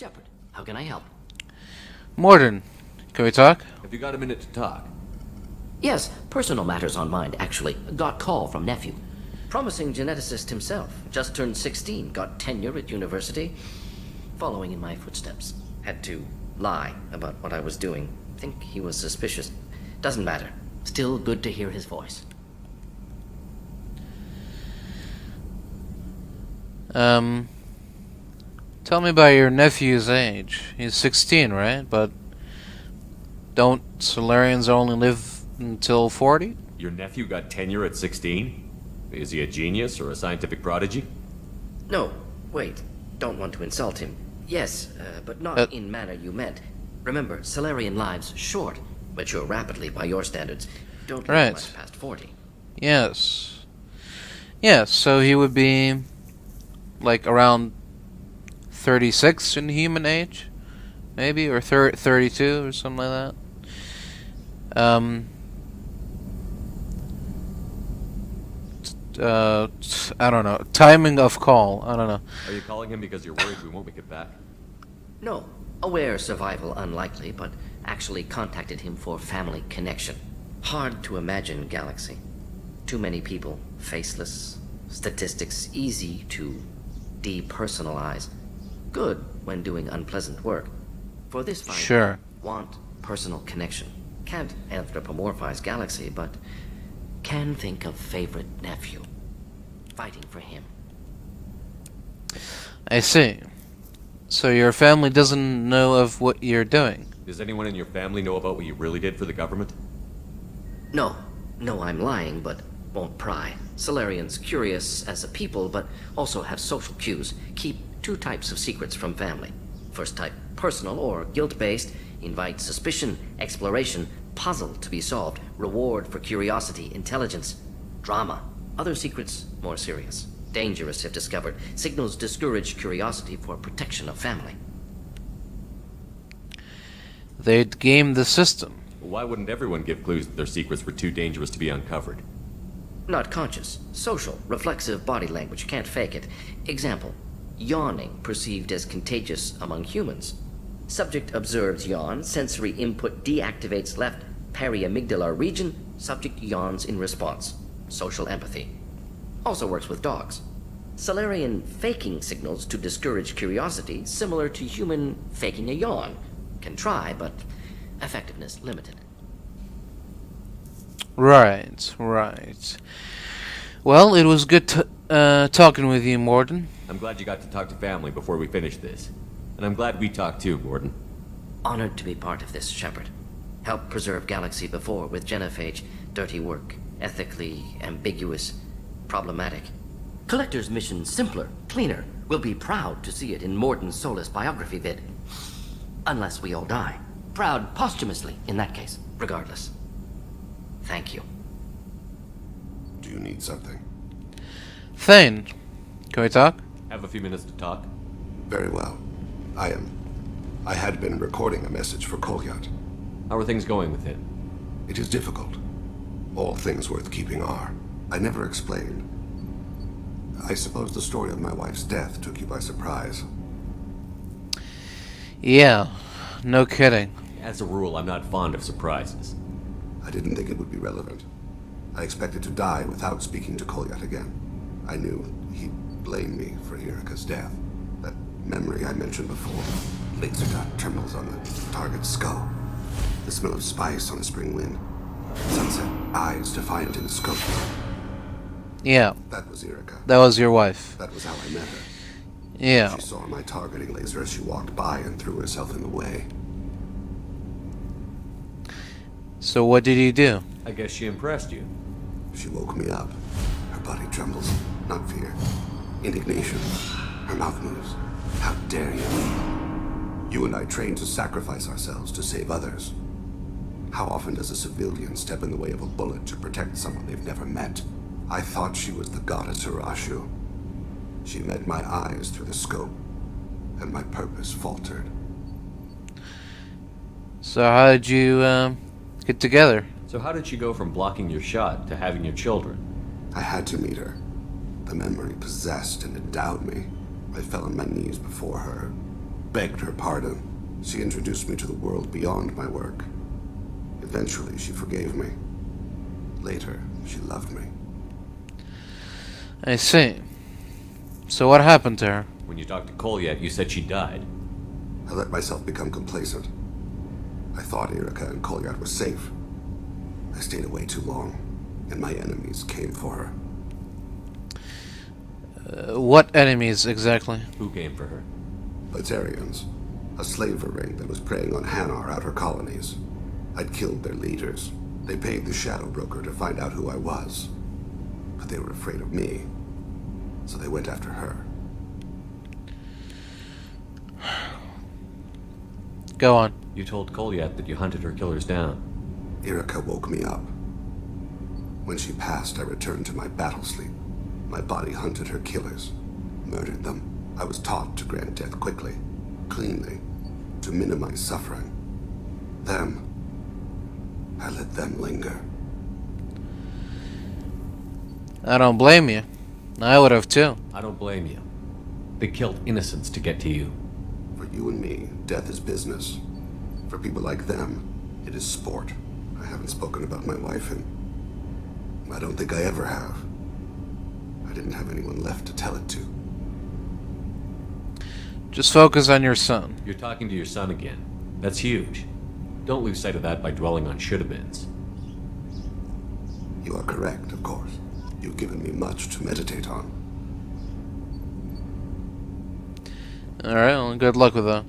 Shepard, how can I help? Morden, can we talk? Have you got a minute to talk? Yes, personal matters on mind, actually. Got call from nephew. Promising geneticist himself. Just turned 16, got tenure at university. Following in my footsteps. Had to lie about what I was doing. Think he was suspicious. Doesn't matter. Still good to hear his voice. Tell me about your nephew's age. He's 16, right? But don't Solarians only live until 40? Your nephew got tenure at 16? Is he a genius or a scientific prodigy? No, wait. Don't want to insult him. Yes, but not in manner you meant. Remember, Solarian lives short. Mature rapidly by your standards. Don't live much past 40. Yes. Yes, so he would be like around 36 in human age, maybe, or 32 or something like that. I don't know. Timing of call. I don't know. Are you calling him because you're worried we won't make it back? No. Aware survival unlikely, but actually contacted him for family connection. Hard to imagine galaxy. Too many people, faceless, statistics easy to depersonalize. Good when doing unpleasant work. For this fight, want personal connection. Can't anthropomorphize galaxy, but can think of favorite nephew. Fighting for him. I see. So your family doesn't know of what you're doing? Does anyone in your family know about what you really did for the government? No. No, I'm lying, but won't pry. Solarians curious as a people, but also have social cues. Keep two types of secrets from family. First type, personal or guilt-based, invite suspicion, exploration, puzzle to be solved, reward for curiosity, intelligence, drama. Other secrets, more serious. Dangerous if discovered. Signals discourage curiosity for protection of family. They'd game the system. Why wouldn't everyone give clues that their secrets were too dangerous to be uncovered? Not conscious. Social, reflexive body language, can't fake it. Example, yawning perceived as contagious among humans. Subject observes yawn, sensory input deactivates left periamygdalar region, subject yawns in response. Social empathy. Also works with dogs. Solarian faking signals to discourage curiosity, similar to human faking a yawn. Can try, but effectiveness limited. Right. Well, it was good talking with you, Morden. I'm glad you got to talk to family before we finish this. And I'm glad we talked too, Morden. Honored to be part of this, Shepard. Helped preserve Galaxy before with genophage. Dirty work. Ethically ambiguous. Problematic. Collector's mission simpler, cleaner. We'll be proud to see it in Morden Solis biography vid. Unless we all die. Proud posthumously, in that case. Regardless. Thank you. Do you need something? Thane, can we talk? Have a few minutes to talk? Very well. I had been recording a message for Kolyat. How are things going with him? It is difficult. All things worth keeping are. I never explained. I suppose the story of my wife's death took you by surprise. Yeah, no kidding. As a rule, I'm not fond of surprises. I didn't think it would be relevant. I expected to die without speaking to Kolyat again. I knew he'd blame me for Irika's death. That memory I mentioned before. Laser dot trembles on the target's skull. The smell of spice on the spring wind. Sunset eyes defiant in the scope. Yeah. That was Irika. That was your wife. That was how I met her. Yeah. She saw my targeting laser as she walked by and threw herself in the way. So what did you do? I guess she impressed you. She woke me up. Her body trembles. Not fear. Indignation. Her mouth moves. How dare you? You and I trained to sacrifice ourselves to save others. How often does a civilian step in the way of a bullet to protect someone they've never met? I thought she was the goddess Urashu. She met my eyes through the scope, and my purpose faltered. So how did you get together? So how did she go from blocking your shot to having your children? I had to meet her. The memory possessed and endowed me. I fell on my knees before her. begged her pardon. She introduced me to the world beyond my work. Eventually, she forgave me. Later, she loved me. I see. So what happened to her? When you talked to Kolyat, you said she died. I let myself become complacent. I thought Erica and Kolyat were safe. I stayed away too long, and my enemies came for her. What enemies exactly? Who came for her? Batarians, a slaver ring that was preying on Hanar out her colonies. I'd killed their leaders. They paid the Shadow Broker to find out who I was. But they were afraid of me, so they went after her. Go on. You told Kolyat that you hunted her killers down. Erica woke me up. When she passed, I returned to my battle sleep. My body hunted her killers, murdered them. I was taught to grant death quickly, cleanly, to minimize suffering. Them, I let them linger. I don't blame you. I would have too. I don't blame you. They killed innocents to get to you. For you and me, death is business. For people like them, it is sport. I haven't spoken about my wife, and I don't think I ever have. I didn't have anyone left to tell it to. Just focus on your son. You're talking to your son again. That's huge. Don't lose sight of that by dwelling on should-have-beens. You are correct, of course. You've given me much to meditate on. Alright, well, good luck with that.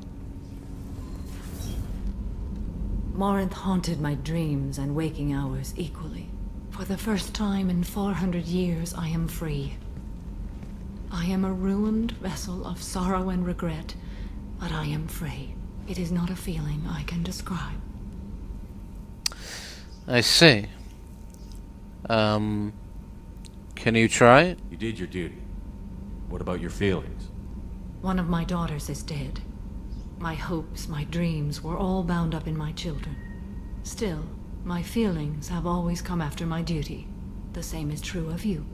Morinth haunted my dreams and waking hours equally. For the first time in 400 years, I am free. I am a ruined vessel of sorrow and regret, but I am free. It is not a feeling I can describe. I see. Can you try it? You did your duty. What about your feelings? One of my daughters is dead. My hopes, my dreams were all bound up in my children. Still, my feelings have always come after my duty. The same is true of you.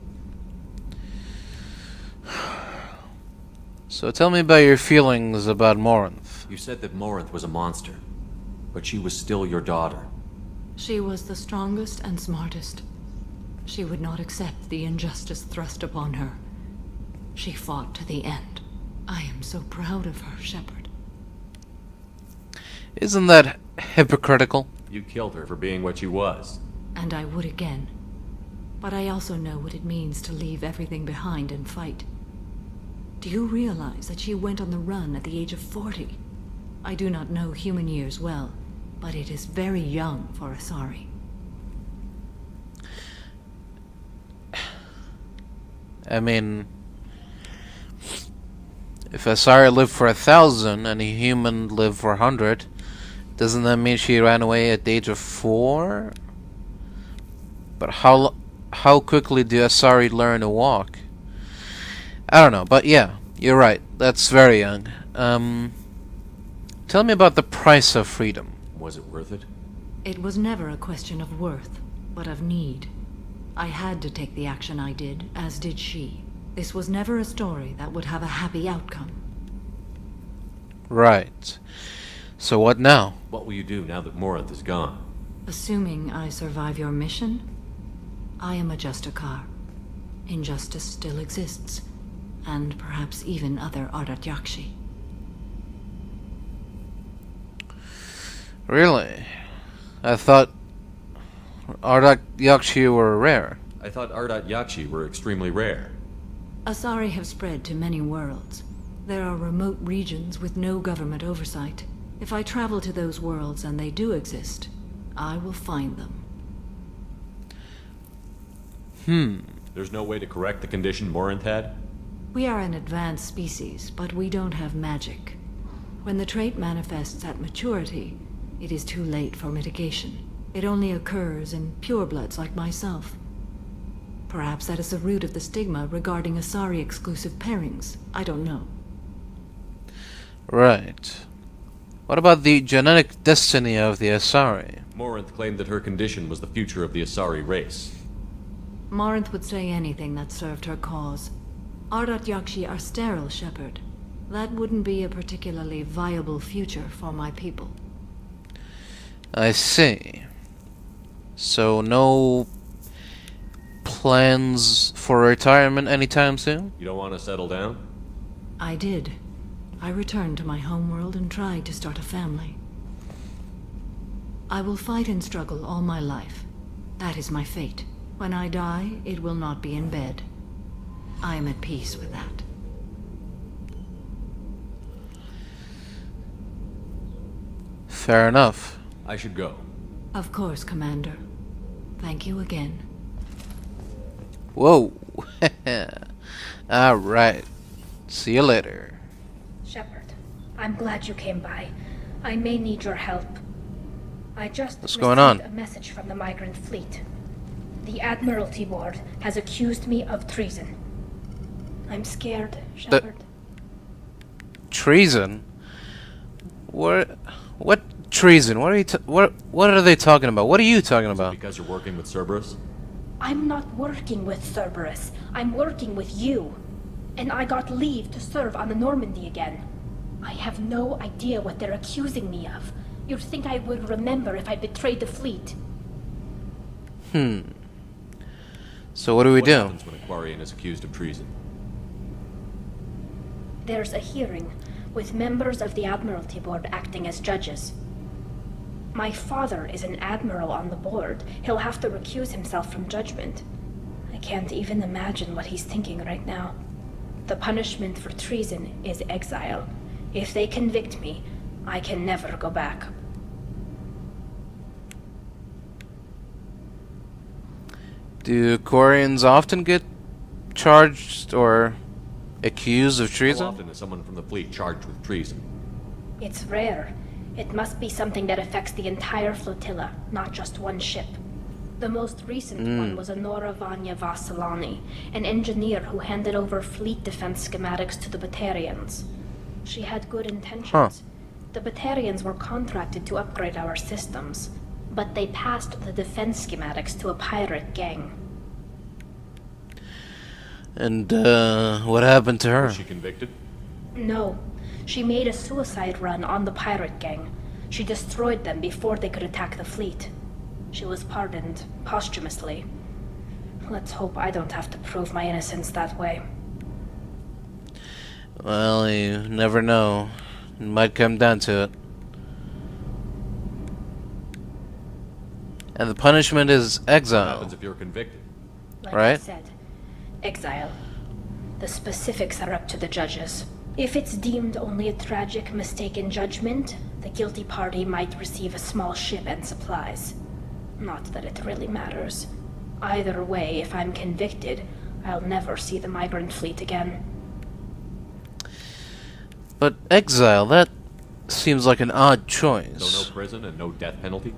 So tell me about your feelings about Morinth. You said that Morinth was a monster, but she was still your daughter. She was the strongest and smartest. She would not accept the injustice thrust upon her. She fought to the end. I am so proud of her, Shepard. Isn't that hypocritical? You killed her for being what she was. And I would again. But I also know what it means to leave everything behind and fight. Do you realize that she went on the run at the age of 40? I do not know human years well, but it is very young for Asari. I mean, if Asari lived for 1,000 and a human lived for 100, doesn't that mean she ran away at the age of 4? But how quickly do Asari learn to walk? I don't know, but yeah, you're right. That's very young. Tell me about the price of freedom. Was it worth it? It was never a question of worth, but of need. I had to take the action I did, as did she. This was never a story that would have a happy outcome. Right. So what now? What will you do now that Morinth is gone? Assuming I survive your mission, I am a Justikar. Injustice still exists, and perhaps even other Ardat Yakshi. Really? I thought Ardat Yakshi were rare. I thought Ardat Yakshi were extremely rare. Asari have spread to many worlds. There are remote regions with no government oversight. If I travel to those worlds and they do exist, I will find them. There's no way to correct the condition Morinth had? We are an advanced species, but we don't have magic. When the trait manifests at maturity, it is too late for mitigation. It only occurs in purebloods like myself. Perhaps that is the root of the stigma regarding Asari-exclusive pairings. I don't know. Right. What about the genetic destiny of the Asari? Morinth claimed that her condition was the future of the Asari race. Morinth would say anything that served her cause. Ardat Yakshi are sterile, Shepard. That wouldn't be a particularly viable future for my people. I see. So no plans for retirement anytime soon? You don't want to settle down? I did. I returned to my homeworld and tried to start a family. I will fight and struggle all my life. That is my fate. When I die, it will not be in bed. I am at peace with that. Fair enough. I should go. Of course, Commander. Thank you again. Whoa. Alright. See you later. Shepard, I'm glad you came by. I may need your help. I just What's going on? received a message from the migrant fleet. The Admiralty Board has accused me of treason. I'm scared, Shepard. Treason? What treason? What are they talking about? What are you talking about? Because you're working with Cerberus? I'm not working with Cerberus. I'm working with you. And I got leave to serve on the Normandy again. I have no idea what they're accusing me of. You'd think I would remember if I betrayed the fleet. So what do we What do? happens when a Quarian is accused of treason? There's a hearing, with members of the Admiralty Board acting as judges. My father is an admiral on the board. He'll have to recuse himself from judgment. I can't even imagine what he's thinking right now. The punishment for treason is exile. If they convict me, I can never go back. Do Quarians often get charged or accused of How treason? often is someone from the fleet charged with treason? It's rare. It must be something that affects the entire flotilla, not just one ship. The most recent one was Honora Vanya Vassilani, an engineer who handed over fleet defense schematics to the Batarians. She had good intentions. The Batarians were contracted to upgrade our systems, but they passed the defense schematics to a pirate gang. And what happened to her? Was she convicted? No, she made a suicide run on the pirate gang. She destroyed them before they could attack the fleet. She was pardoned posthumously. Let's hope I don't have to prove my innocence that way. Well, you never know. It might come down to it. And the punishment is What exile. happens if you're convicted? Like Right. I said, exile. The specifics are up to the judges. If it's deemed only a tragic mistake in judgment, the guilty party might receive a small ship and supplies. Not that it really matters. Either way, if I'm convicted, I'll never see the migrant fleet again. But exile, that seems like an odd So choice. no prison and no death penalty?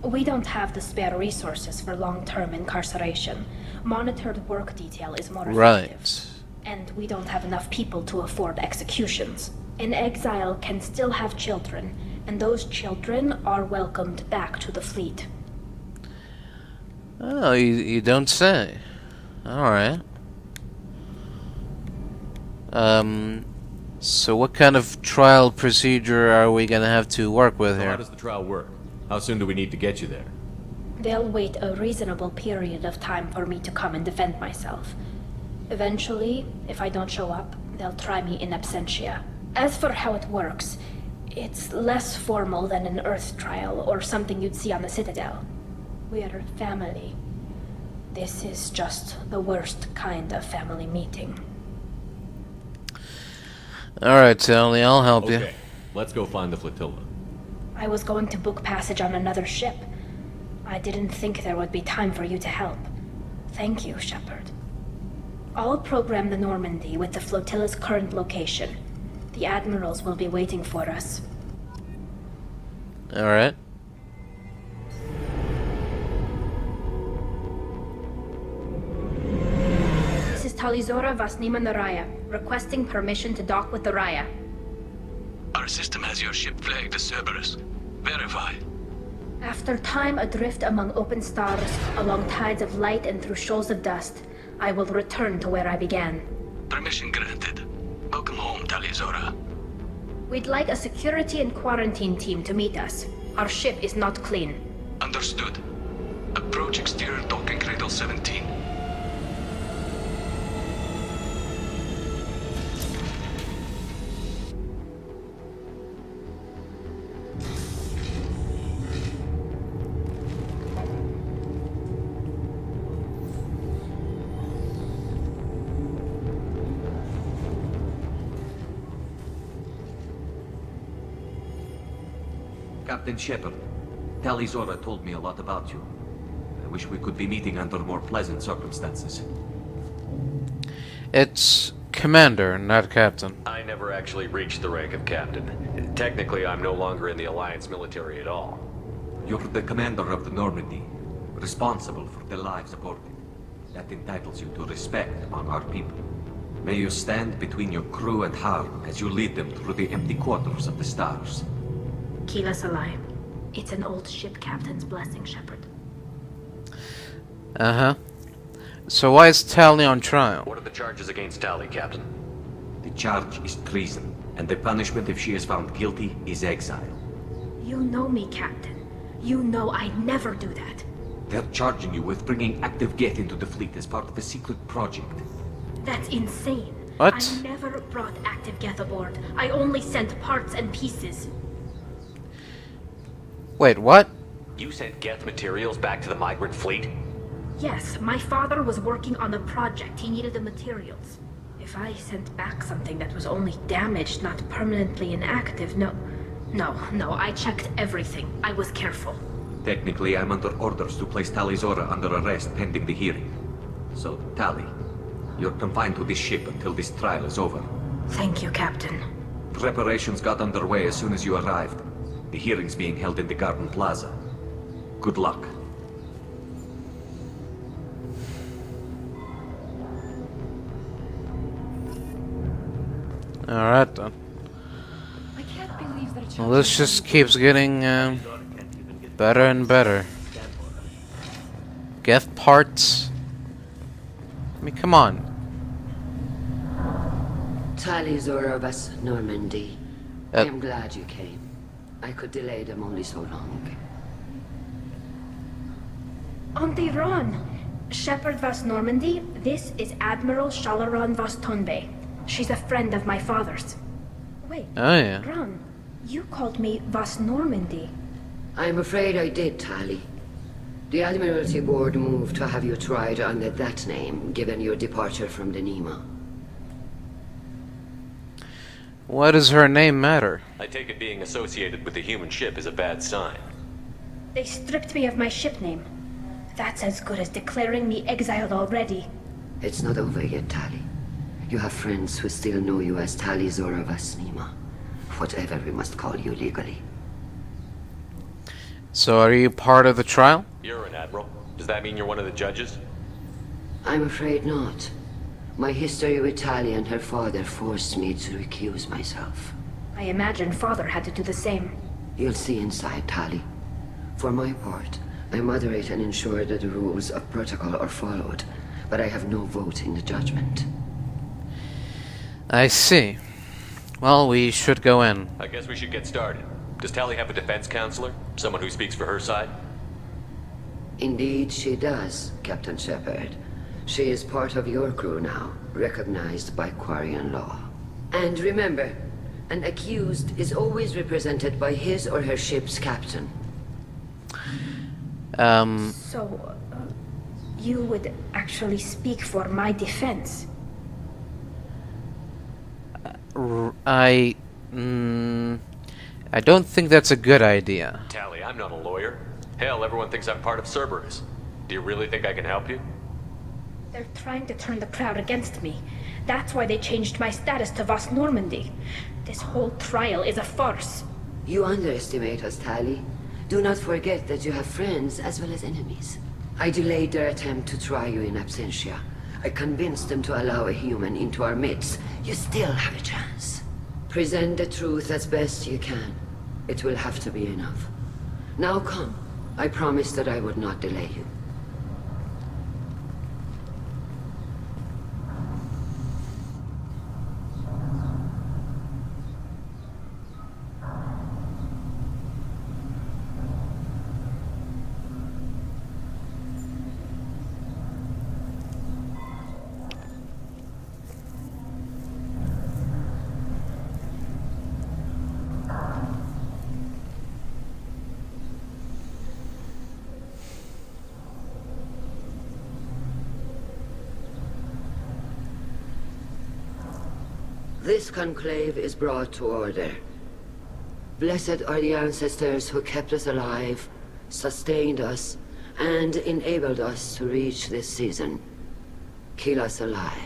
We don't have the spare resources for long-term incarceration. Monitored work detail is more effective. Right. And we don't have enough people to afford executions. An exile can still have children, and those children are welcomed back to the fleet. Oh, you don't say. Alright. So what kind of trial procedure are we gonna have to work with So how here? does the trial work? How soon do we need to get you there? They'll wait a reasonable period of time for me to come and defend myself. Eventually, if I don't show up, they'll try me in absentia. As for how it works, it's less formal than an Earth trial or something you'd see on the Citadel. We're family. This is just the worst kind of family meeting. Alright, Tali, I'll help you. Okay, let's go find the flotilla. I was going to book passage on another ship. I didn't think there would be time for you to help. Thank you, Shepard. I'll program the Normandy with the flotilla's current location. The admirals will be waiting for us. Alright. This is Talizora Vasnima Naraya, requesting permission to dock with the Raya. Our system has your ship flagged as Cerberus. Verify. After time adrift among open stars, along tides of light and through shoals of dust, I will return to where I began. Permission granted. Welcome home, Tali Zora? We'd like a security and quarantine team to meet us. Our ship is not clean. Understood. Approach exterior docking cradle 17. Captain Shepard, Tali Zora told me a lot about you. I wish we could be meeting under more pleasant circumstances. It's Commander, not Captain. I never actually reached the rank of captain. Technically, I'm no longer in the Alliance military at all. You're the commander of the Normandy, responsible for the lives aborted. That entitles you to respect among our people. May you stand between your crew and harm as you lead them through the empty quarters of the stars. Keep us alive. It's an old ship captain's blessing, Shepard. Uh-huh. So why is Tali on trial? What are the charges against Tali, Captain? The charge is treason, and the punishment if she is found guilty is exile. You know me, Captain. You know I'd never do that. They're charging you with bringing active Geth into the fleet as part of a secret project. That's insane. What? I never brought active Geth aboard. I only sent parts and pieces. Wait, what? You sent Geth materials back to the migrant fleet? Yes, my father was working on a project. He needed the materials. If I sent back something that was only damaged, not permanently inactive, no, I checked everything. I was careful. Technically, I'm under orders to place Tali Zora under arrest pending the hearing. So, Tali, you're confined to this ship until this trial is over. Thank you, Captain. Preparations got underway as soon as you arrived. The hearing's being held in the Garden Plaza. Good luck. Alright then. I can't believe that Well, this just keeps getting better and better. Geth parts. I mean, come on. Tali Zora of us, Normandy. I am glad you came. I could delay them only so long. Auntie Ron! Shepard Vas Normandy, this is Admiral Shalaron Vas Tonbe. She's a friend of my father's. Wait, Oh yeah. Ron, you called me Vas Normandy. I'm afraid I did, Tali. The Admiralty Board moved to have you tried under that name, given your departure from the Nema. What does her name matter? I take it being associated with the human ship is a bad sign. They stripped me of my ship name. That's as good as declaring me exiled already. It's not over yet, Tali. You have friends who still know you as Tali Zora Vas Nema. Whatever we must call you legally. So are you part of the trial? You're an admiral. Does that mean you're one of the judges? I'm afraid not. My history with Tali and her father forced me to recuse myself. I imagine father had to do the same. You'll see inside, Tali. For my part, I moderate and ensure that the rules of protocol are followed, but I have no vote in the judgment. I see. Well, we should go in. I guess we should get started. Does Tali have a defense counselor? Someone who speaks for her side? Indeed, she does, Captain Shepard. She is part of your crew now, recognized by Quarian law. And remember, an accused is always represented by his or her ship's captain. So, you would actually speak for my defense? I don't think that's a good idea. Tali, I'm not a lawyer. Hell, everyone thinks I'm part of Cerberus. Do you really think I can help you? They're trying to turn the crowd against me. That's why they changed my status to Vas Normandy. This whole trial is a farce. You underestimate us, Tali. Do not forget that you have friends as well as enemies. I delayed their attempt to try you in absentia. I convinced them to allow a human into our midst. You still have a chance. Present the truth as best you can. It will have to be enough. Now come. I promised that I would not delay you. This conclave is brought to order. Blessed are the ancestors who kept us alive, sustained us, and enabled us to reach this season. Kill us alive.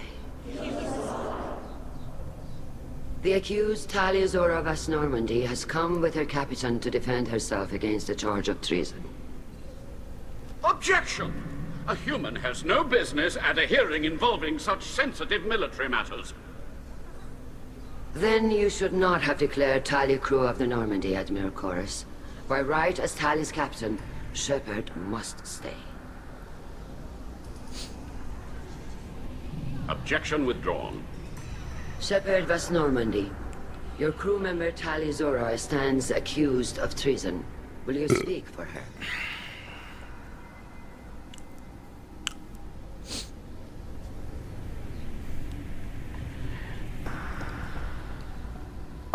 The accused Tali of Normandy has come with her captain to defend herself against the charge of treason. Objection! A human has no business at a hearing involving such sensitive military matters. Then you should not have declared Tali crew of the Normandy, Admiral Chorus. By right as Tali's captain, Shepard must stay. Objection withdrawn. Shepard was Normandy. Your crew member Tali Zora stands accused of treason. Will you speak for her?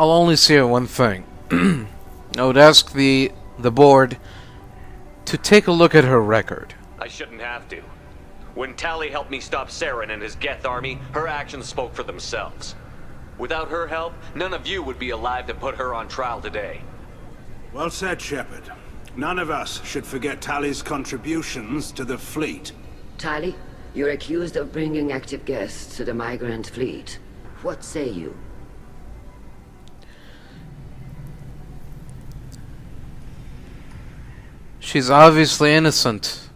I'll only say one thing. I would ask the board to take a look at her record. I shouldn't have to. When Tali helped me stop Saren and his Geth army, her actions spoke for themselves. Without her help, none of you would be alive to put her on trial today. Well said, Shepard. None of us should forget Tali's contributions to the fleet. Tali, you're accused of bringing active guests to the migrant fleet. What say you? She's obviously innocent.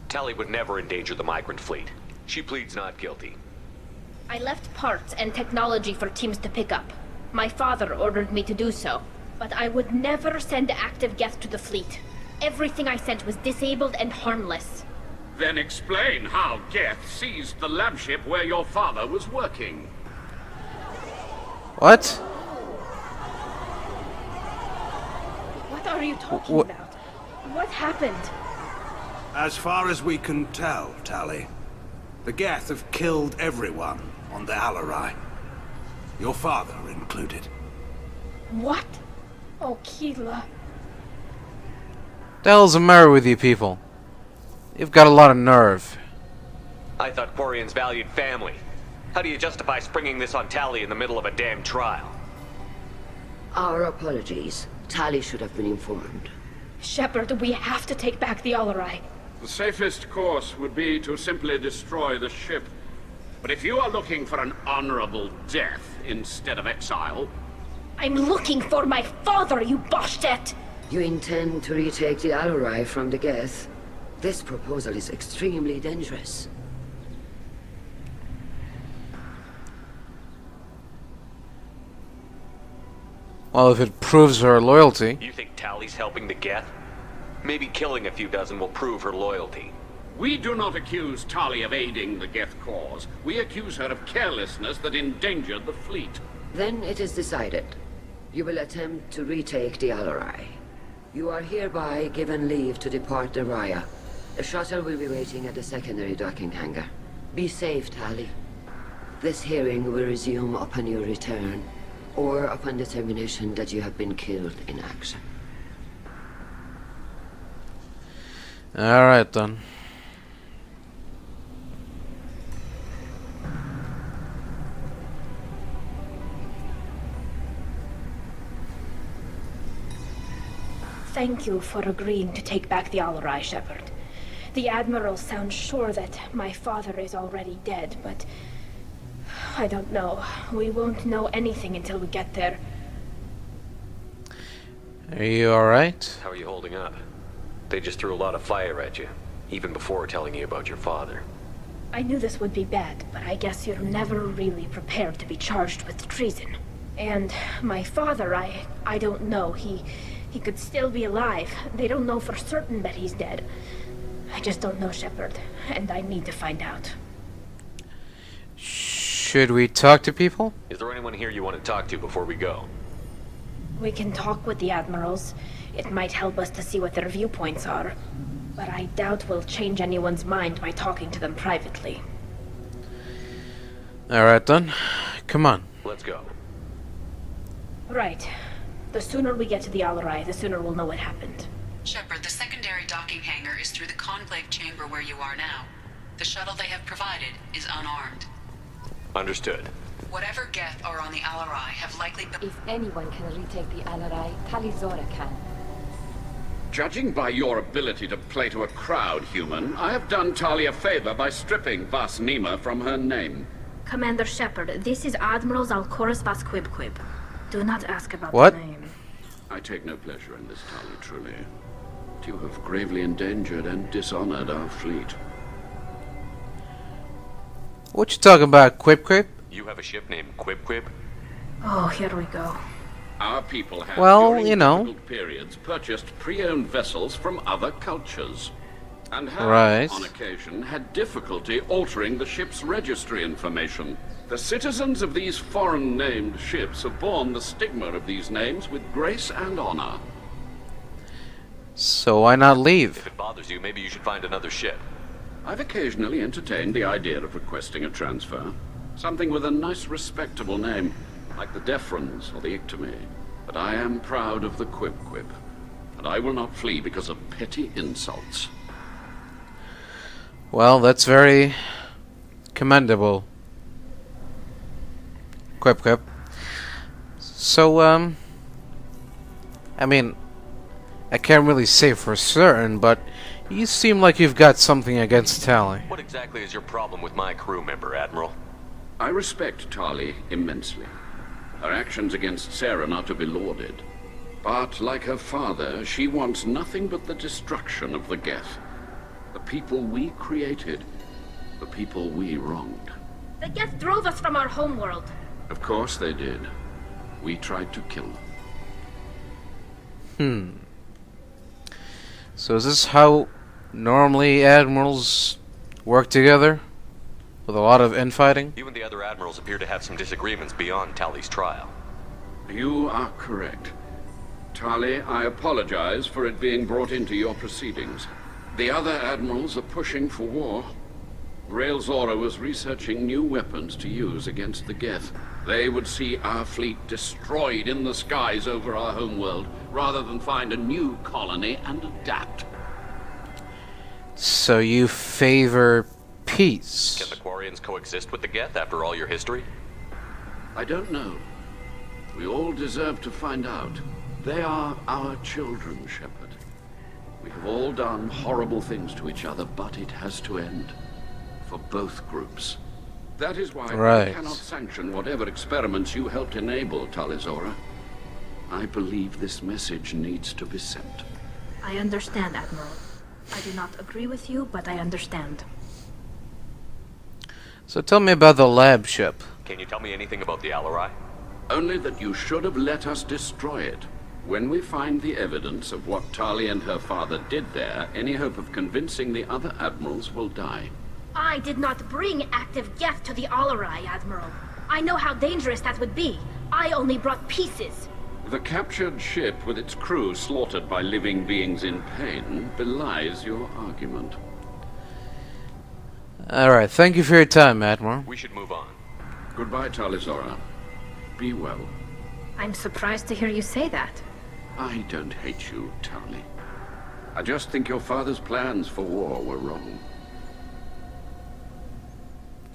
Tali would never endanger the migrant fleet. She pleads not guilty. I left parts and technology for teams to pick up. My father ordered me to do so, but I would never send active Geth to the fleet. Everything I sent was disabled and harmless. Then explain how Geth seized the lab ship where your father was working. What? What are you talking about? What happened? As far as we can tell, Tali, the Geth have killed everyone on the Alarai. Your father included. What? Oh, Keela. The hell's the matter with you people? You've got a lot of nerve. I thought Quarians valued family. How do you justify springing this on Tali in the middle of a damn trial? Our apologies. Tali should have been informed. Shepard, we have to take back the Alarai. The safest course would be to simply destroy the ship. But if you are looking for an honorable death instead of exile... I'm looking for my father, you Boshtet! You intend to retake the Alarai from the Geth? This proposal is extremely dangerous. Well, if it proves her loyalty. You think Tali's helping the Geth? Maybe killing a few dozen will prove her loyalty. We do not accuse Tali of aiding the Geth cause. We accuse her of carelessness that endangered the fleet. Then it is decided. You will attempt to retake the Alarai. You are hereby given leave to depart the Raya. The shuttle will be waiting at the secondary docking hangar. Be safe, Tali. This hearing will resume upon your return, or upon determination that you have been killed in action. Alright then. Thank you for agreeing to take back the Alarai, Shepard. The Admiral sounds sure that my father is already dead, but... I don't know. We won't know anything until we get there. Are you alright? How are you holding up? They just threw a lot of fire at you, even before telling you about your father. I knew this would be bad, but I guess you're never really prepared to be charged with treason. And my father, I don't know. He could still be alive. They don't know for certain that he's dead. I just don't know, Shepard, and I need to find out. Should we talk to people? Is there anyone here you want to talk to before we go? We can talk with the Admirals. It might help us to see what their viewpoints are. But I doubt we'll change anyone's mind by talking to them privately. Alright then. Come on. Let's go. Right. The sooner we get to the Alarai, the sooner we'll know what happened. Shepard, the secondary docking hangar is through the conclave chamber where you are now. The shuttle they have provided is unarmed. Understood. Whatever Geth are on the Alarai have likely been... If anyone can retake the Alarai, Tali can. Judging by your ability to play to a crowd, human, I have done Tali a favor by stripping Vas Nima from her name. Commander Shepard, this is Admiral Zalkoris Vas Quibquib. Do not ask about What? the name. I take no pleasure in this, Tali, truly. But you have gravely endangered and dishonored our fleet. What you talking about, Quip? You have a ship named Quib? Oh, here we go. Our people have, Well, during you know. difficult periods, purchased pre-owned vessels from other cultures. And have, Right. on occasion, had difficulty altering the ship's registry information. The citizens of these foreign-named ships have borne the stigma of these names with grace and honor. So why not leave? If it bothers you, maybe you should find another ship. I've occasionally entertained the idea of requesting a transfer. Something with a nice, respectable name, like the Defrons or the Ictomy. But I am proud of the Quib, and I will not flee because of petty insults. Well, that's very commendable. Quip. So, I mean, I can't really say for certain, but you seem like you've got something against Tali. What exactly is your problem with my crew member, Admiral? I respect Tali immensely. Her actions against Sarah are to be lauded. But, like her father, she wants nothing but the destruction of the Geth. The people we created. The people we wronged. The Geth drove us from our homeworld. Of course they did. We tried to kill them. So is this how normally admirals work together? With a lot of infighting? You and the other admirals appear to have some disagreements beyond Tali's trial. You are correct. Tali, I apologize for it being brought into your proceedings. The other admirals are pushing for war. Rael Zora was researching new weapons to use against the Geth. They would see our fleet destroyed in the skies over our homeworld, rather than find a new colony and adapt. So you favor peace? Can the Quarians coexist with the Geth after all your history? I don't know. We all deserve to find out. They are our children, Shepard. We have all done horrible things to each other, but it has to end. For both groups. That is why I cannot sanction whatever experiments you helped enable, Tali Zora. I believe this message needs to be sent. I understand, Admiral. I do not agree with you, but I understand. So tell me about the lab ship. Can you tell me anything about the Alarai? Only that you should have let us destroy it. When we find the evidence of what Tali and her father did there, any hope of convincing the other admirals will die. I did not bring active Geth to the Alarai, Admiral. I know how dangerous that would be. I only brought pieces. The captured ship with its crew slaughtered by living beings in pain belies your argument. Alright, thank you for your time, Admiral. We should move on. Goodbye, Tali Zora. Be well. I'm surprised to hear you say that. I don't hate you, Tali. I just think your father's plans for war were wrong.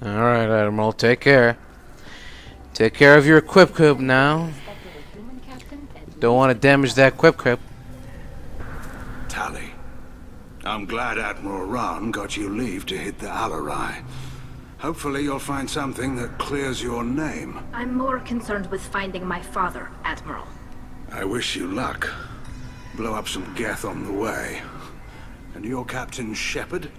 Alright, Admiral, take care. Take care of your Quip now. Don't want to damage that Quip. Tali, I'm glad Admiral Ran got you leave to hit the Alarai. Hopefully you'll find something that clears your name. I'm more concerned with finding my father, Admiral. I wish you luck. Blow up some Geth on the way. And your Captain Shepard,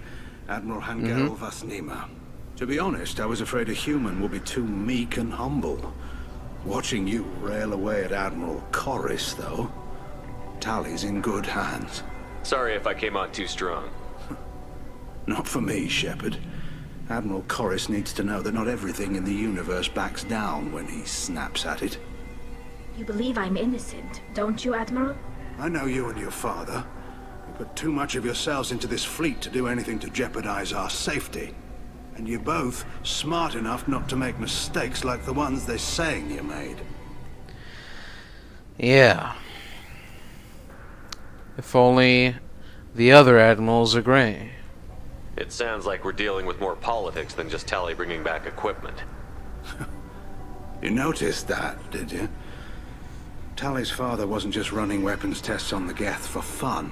Admiral Hangel Vas Nima. To be honest, I was afraid a human would be too meek and humble. Watching you rail away at Admiral Corris, though, Tali's in good hands. Sorry if I came on too strong. Not for me, Shepard. Admiral Corris needs to know that not everything in the universe backs down when he snaps at it. You believe I'm innocent, don't you, Admiral? I know you and your father. You put too much of yourselves into this fleet to do anything to jeopardize our safety. And you're both smart enough not to make mistakes like the ones they're saying you made. Yeah. If only the other admirals agree. It sounds like we're dealing with more politics than just Tali bringing back equipment. You noticed that, did you? Tali's father wasn't just running weapons tests on the Geth for fun.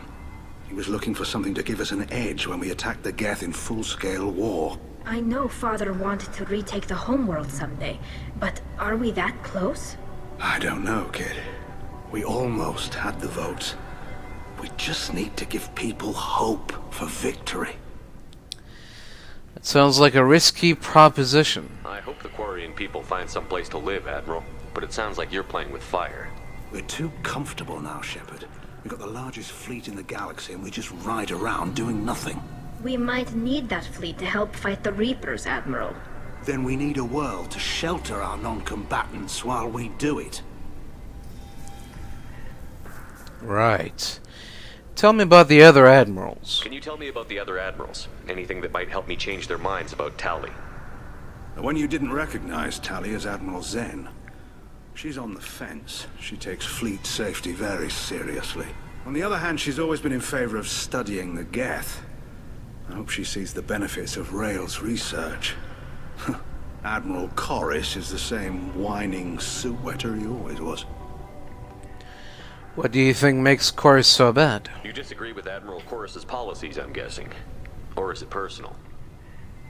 He was looking for something to give us an edge when we attacked the Geth in full-scale war. I know Father wanted to retake the homeworld someday, but are we that close? I don't know, kid. We almost had the votes. We just need to give people hope for victory. It sounds like a risky proposition. I hope the Quarian people find some place to live, Admiral. But it sounds like you're playing with fire. We're too comfortable now, Shepard. We've got the largest fleet in the galaxy and we just ride around doing nothing. We might need that fleet to help fight the Reapers, Admiral. Then we need a world to shelter our non-combatants while we do it. Right. Tell me about the other admirals. Can you tell me about the other admirals? Anything that might help me change their minds about Tali? The one you didn't recognize, Tali, is Admiral Zen. She's on the fence. She takes fleet safety very seriously. On the other hand, she's always been in favor of studying the Geth. I hope she sees the benefits of Rael's research. Admiral Corris is the same whining suit-wetter he always was. What do you think makes Corus so bad? You disagree with Admiral Corus's policies, I'm guessing. Or is it personal?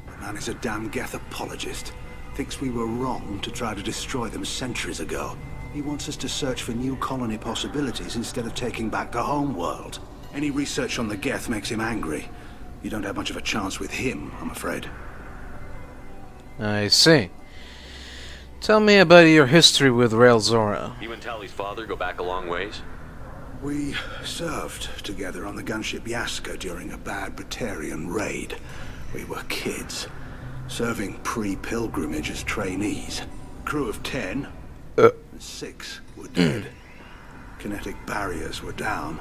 The man is a damn Geth apologist. Thinks we were wrong to try to destroy them centuries ago. He wants us to search for new colony possibilities instead of taking back the home world. Any research on the Geth makes him angry. You don't have much of a chance with him, I'm afraid. I see. Tell me about your history with Rael Zora. You and Tali's father go back a long ways? We served together on the gunship Yaska during a bad Batarian raid. We were kids, serving pre-pilgrimage as trainees. Crew of 10, 6 were dead. Kinetic barriers were down.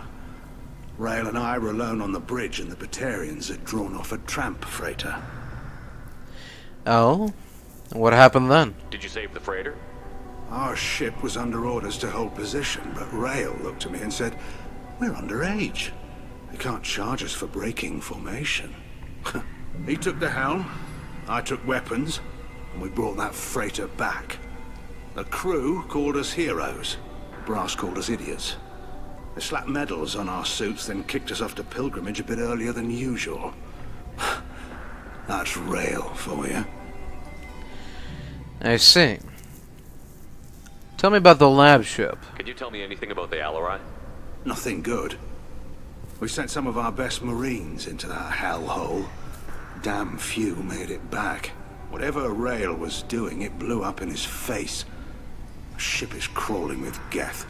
Rael and I were alone on the bridge and the Batarians had drawn off a tramp freighter. Oh? What happened then? Did you save the freighter? Our ship was under orders to hold position, but Rael looked at me and said, "We're underage. They can't charge us for breaking formation." He took the helm, I took weapons, and we brought that freighter back. The crew called us heroes. Brass called us idiots. They slapped medals on our suits, then kicked us off to pilgrimage a bit earlier than usual. That's Rael for you. I see. Tell me about the lab ship. Can you tell me anything about the Alarai? Nothing good. We sent some of our best Marines into that hellhole. Damn few made it back. Whatever Rael was doing, it blew up in his face. The ship is crawling with Geth.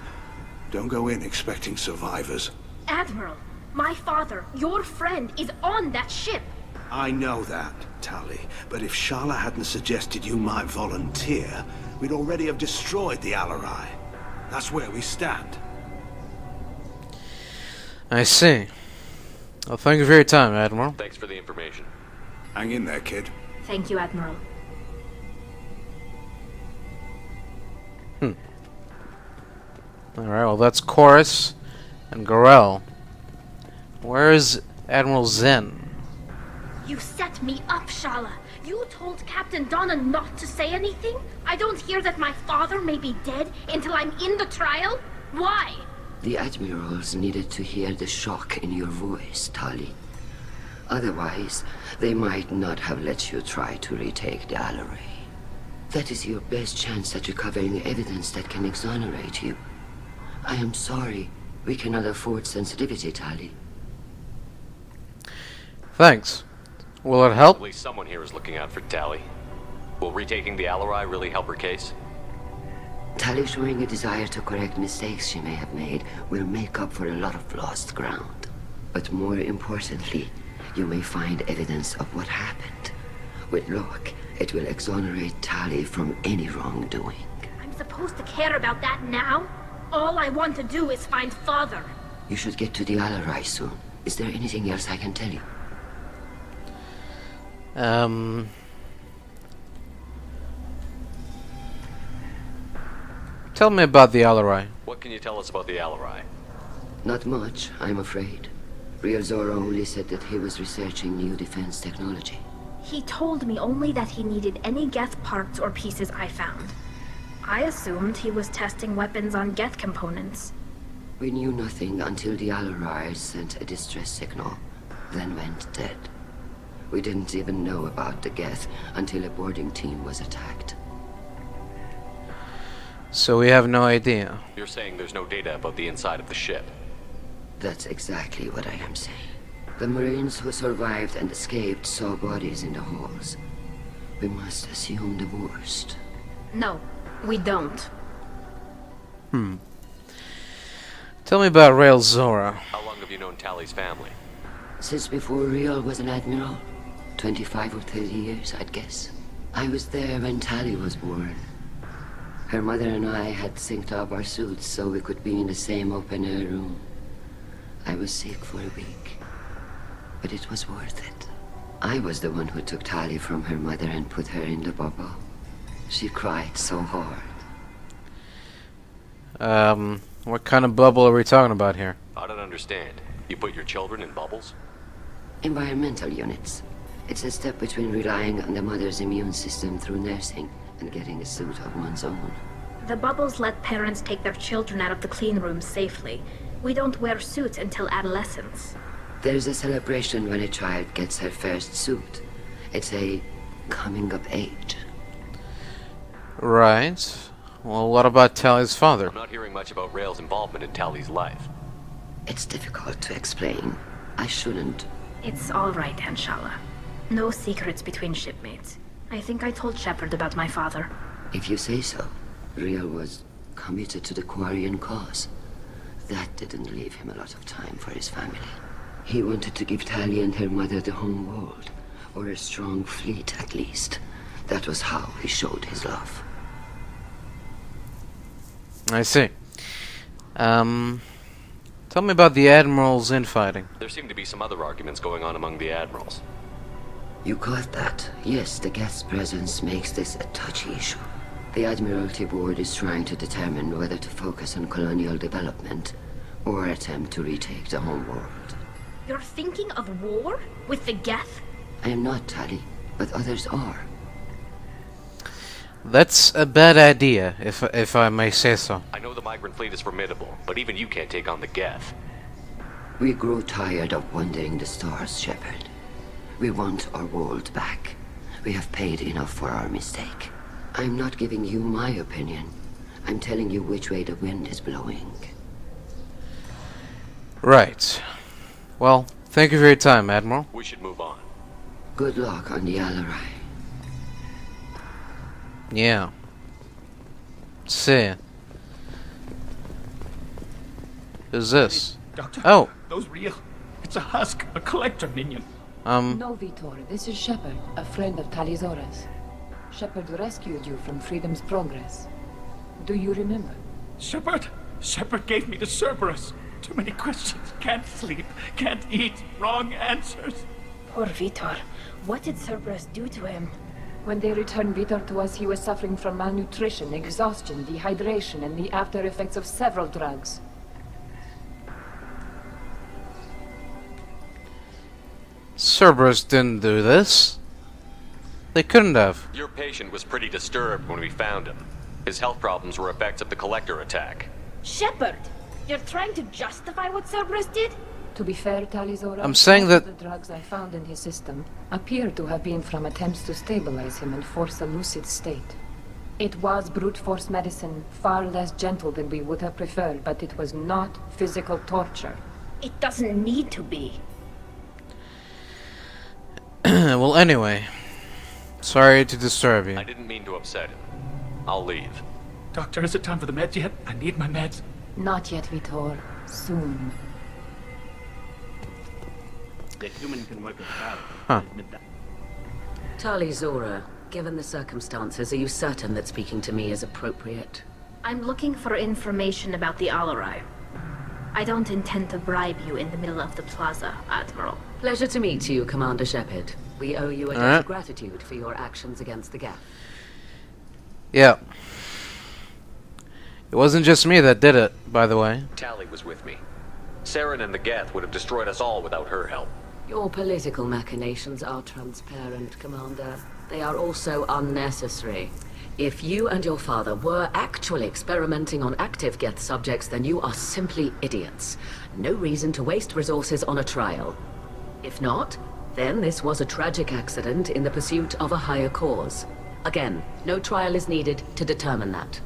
Don't go in expecting survivors. Admiral, my father, your friend, is on that ship. I know that, Tali, but if Shala hadn't suggested you might volunteer, we'd already have destroyed the Alarai. That's where we stand. I see. Well, thank you for your time, Admiral. Thanks for the information. Hang in there, kid. Thank you, Admiral. Alright, well that's Corus and Gorel. Where is Admiral Zen? You set me up, Shala. You told Captain Donna not to say anything? I don't hear that my father may be dead until I'm in the trial? Why? The admirals needed to hear the shock in your voice, Tali. Otherwise, they might not have let you try to retake the Alarai. That is your best chance at recovering evidence that can exonerate you. I am sorry. We cannot afford sensitivity, Tali. Thanks. Will it help? At least someone here is looking out for Tali. Will retaking the Alarai really help her case? Tali showing a desire to correct mistakes she may have made will make up for a lot of lost ground. But more importantly, you may find evidence of what happened. With luck, it will exonerate Tali from any wrongdoing. I'm supposed to care about that now? All I want to do is find Father. You should get to the Alarai soon. Is there anything else I can tell you? Tell me about the Alarai. What can you tell us about the Alarai? Not much, I'm afraid. Rael Zora only said that he was researching new defense technology. He told me only that he needed any Geth parts or pieces I found. I assumed he was testing weapons on Geth components. We knew nothing until the Alarai sent a distress signal, then went dead. We didn't even know about the Geth until a boarding team was attacked. So we have no idea. You're saying there's no data about the inside of the ship? That's exactly what I am saying. The Marines who survived and escaped saw bodies in the halls. We must assume the worst. No, we don't. Tell me about Rail Zora. How long have you known Tali's family? Since before Real was an admiral. 25 or 30 years, I'd guess. I was there when Tali was born. Her mother and I had synced up our suits so we could be in the same open-air room. I was sick for a week, but it was worth it. I was the one who took Tali from her mother and put her in the bubble. She cried so hard. What kind of bubble are we talking about here? I don't understand. You put your children in bubbles? Environmental units. It's a step between relying on the mother's immune system through nursing and getting a suit of one's own. The bubbles let parents take their children out of the clean rooms safely. We don't wear suits until adolescence. There's a celebration when a child gets her first suit. It's a coming of age. Right. Well, what about Tali's father? I'm not hearing much about Rail's involvement in Tali's life. It's difficult to explain. I shouldn't. It's all right, Anshala. No secrets between shipmates. I think I told Shepard about my father. If you say so. Real was committed to the Quarian cause. That didn't leave him a lot of time for his family. He wanted to give Tali and her mother the home world, or a strong fleet at least. That was how he showed his love. I see. Tell me about the Admiral's infighting. There seem to be some other arguments going on among the admirals. You caught that? Yes, the Geth's presence makes this a touchy issue. The Admiralty Board is trying to determine whether to focus on colonial development or attempt to retake the home world. You're thinking of war? With the Geth? I am not, Tali, but others are. That's a bad idea, if I may say so. I know the migrant fleet is formidable, but even you can't take on the Geth. We grow tired of wandering the stars, Shepard. We want our world back. We have paid enough for our mistake. I'm not giving you my opinion. I'm telling you which way the wind is blowing. Right. Well, thank you for your time, Admiral. We should move on. Good luck on the Alarai. Yeah. See. Who's this? Doctor, oh. Those real. It's a husk, a collector minion. No, Vitor. This is Shepard, a friend of Tali Zora's. Shepard rescued you from Freedom's Progress. Do you remember? Shepard? Shepard gave me the Cerberus. Too many questions. Can't sleep. Can't eat. Wrong answers. Poor Vitor. What did Cerberus do to him? When they returned Vitor to us, he was suffering from malnutrition, exhaustion, dehydration, and the after effects of several drugs. Cerberus didn't do this. They couldn't have. Your patient was pretty disturbed when we found him. His health problems were effects of the Collector attack. Shepard! You're trying to justify what Cerberus did? To be fair, Tali Zora, I'm saying most that of the drugs I found in his system appear to have been from attempts to stabilize him and force a lucid state. It was brute force medicine, far less gentle than we would have preferred, but it was not physical torture. It doesn't need to be. Well, anyway. Sorry to disturb you. I didn't mean to upset him. I'll leave. Doctor, is it time for the meds yet? I need my meds. Not yet, Vitor. Soon. The human can work it out. Huh. Tali Zora, given the circumstances, are you certain that speaking to me is appropriate? I'm looking for information about the Alarai. I don't intend to bribe you in the middle of the plaza, Admiral. Pleasure to meet you, Commander Shepard. We owe you a debt of gratitude for your actions against the Geth. Yeah. It wasn't just me that did it, by the way. Tali was with me. Saren and the Geth would have destroyed us all without her help. Your political machinations are transparent, Commander. They are also unnecessary. If you and your father were actually experimenting on active Geth subjects, then you are simply idiots. No reason to waste resources on a trial. If not, then this was a tragic accident in the pursuit of a higher cause. Again, no trial is needed to determine that.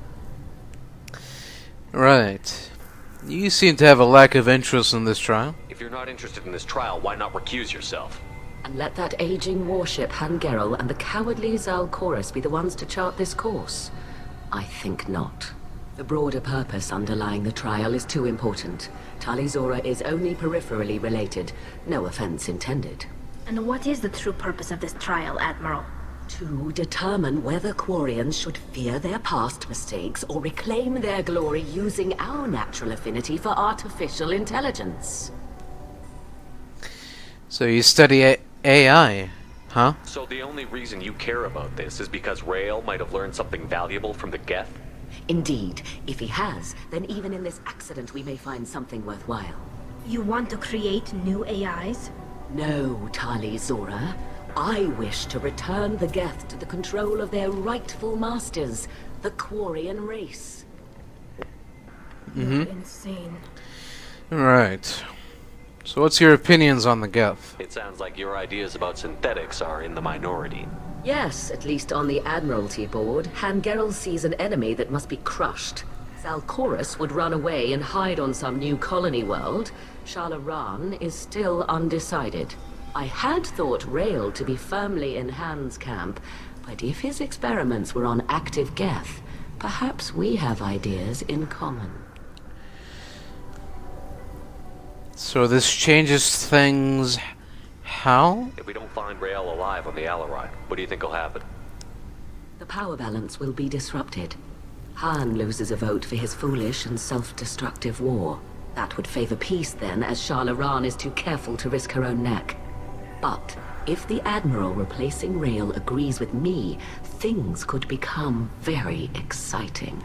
Right. You seem to have a lack of interest in this trial. If you're not interested in this trial, why not recuse yourself? And let that aging warship Hangerel and the cowardly Zalcorus be the ones to chart this course? I think not. The broader purpose underlying the trial is too important. Tali Zora is only peripherally related. No offense intended. And what is the true purpose of this trial, Admiral? To determine whether Quarians should fear their past mistakes or reclaim their glory using our natural affinity for artificial intelligence. So you study AI, huh? So the only reason you care about this is because Rael might have learned something valuable from the Geth? Indeed. If he has, then even in this accident we may find something worthwhile. You want to create new AIs? No, Tali Zora. I wish to return the Geth to the control of their rightful masters, the Quarian race. You're insane. Right. So what's your opinions on the Geth? It sounds like your ideas about synthetics are in the minority. Yes, at least on the Admiralty board, Hangerel sees an enemy that must be crushed. Zalcorus would run away and hide on some new colony world. Shalaran is still undecided. I had thought Rael to be firmly in Han's camp, but if his experiments were on active Geth, perhaps we have ideas in common. So this changes things how? If we don't find Rael alive on the Alarai, what do you think will happen? The power balance will be disrupted. Han loses a vote for his foolish and self-destructive war. That would favor peace then, as Shalaran is too careful to risk her own neck. But if the Admiral replacing Rael agrees with me, things could become very exciting.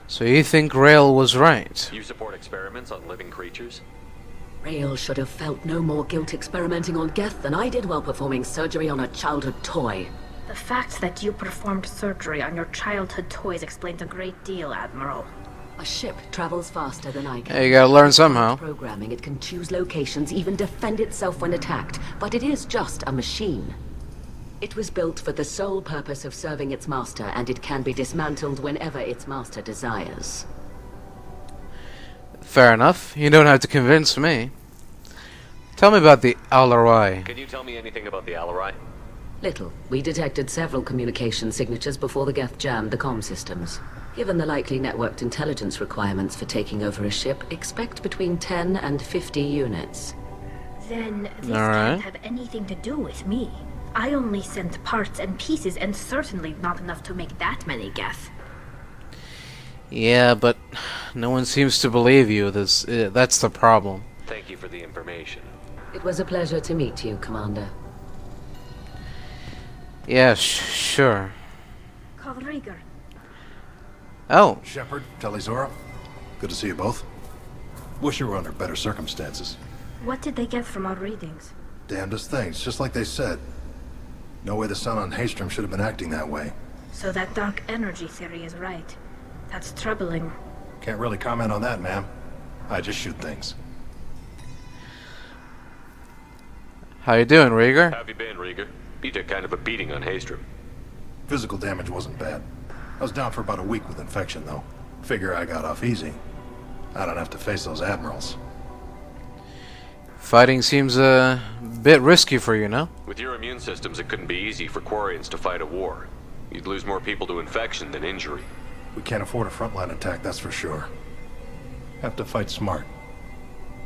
So you think Rael was right? You support experiments on living creatures? Rael should have felt no more guilt experimenting on Geth than I did while performing surgery on a childhood toy. The fact that you performed surgery on your childhood toys explains a great deal, Admiral. A ship travels faster than I can. Hey, you gotta learn somehow. Programming, it can choose locations, even defend itself when attacked, but it is just a machine. It was built for the sole purpose of serving its master, and it can be dismantled whenever its master desires. Fair enough. You don't have to convince me. Tell me about the Alarai. Can you tell me anything about the Alarai? Little. We detected several communication signatures before the Geth jammed the comm systems. Given the likely networked intelligence requirements for taking over a ship, expect between 10 and 50 units. Then this can't have anything to do with me. I only sent parts and pieces, and certainly not enough to make that many Geth. Yeah, but no one seems to believe you. That's the problem. Thank you for the information. It was a pleasure to meet you, Commander. Yeah, sure. Call Rieger. Oh. Shepard, Tali Zora. Good to see you both. Wish you were under better circumstances. What did they get from our readings? Damnedest things, just like they said. No way the sun on Haystrom should have been acting that way. So that dark energy theory is right. That's troubling. Can't really comment on that, ma'am. I just shoot things. How you doing, Rieger? How have you been, Rieger? You took kind of a beating on Haystrom. Physical damage wasn't bad. I was down for about a week with infection, though. Figure I got off easy. I don't have to face those admirals. Fighting seems a bit risky for you, no? With your immune systems, it couldn't be easy for Quarians to fight a war. You'd lose more people to infection than injury. We can't afford a frontline attack, that's for sure. Have to fight smart.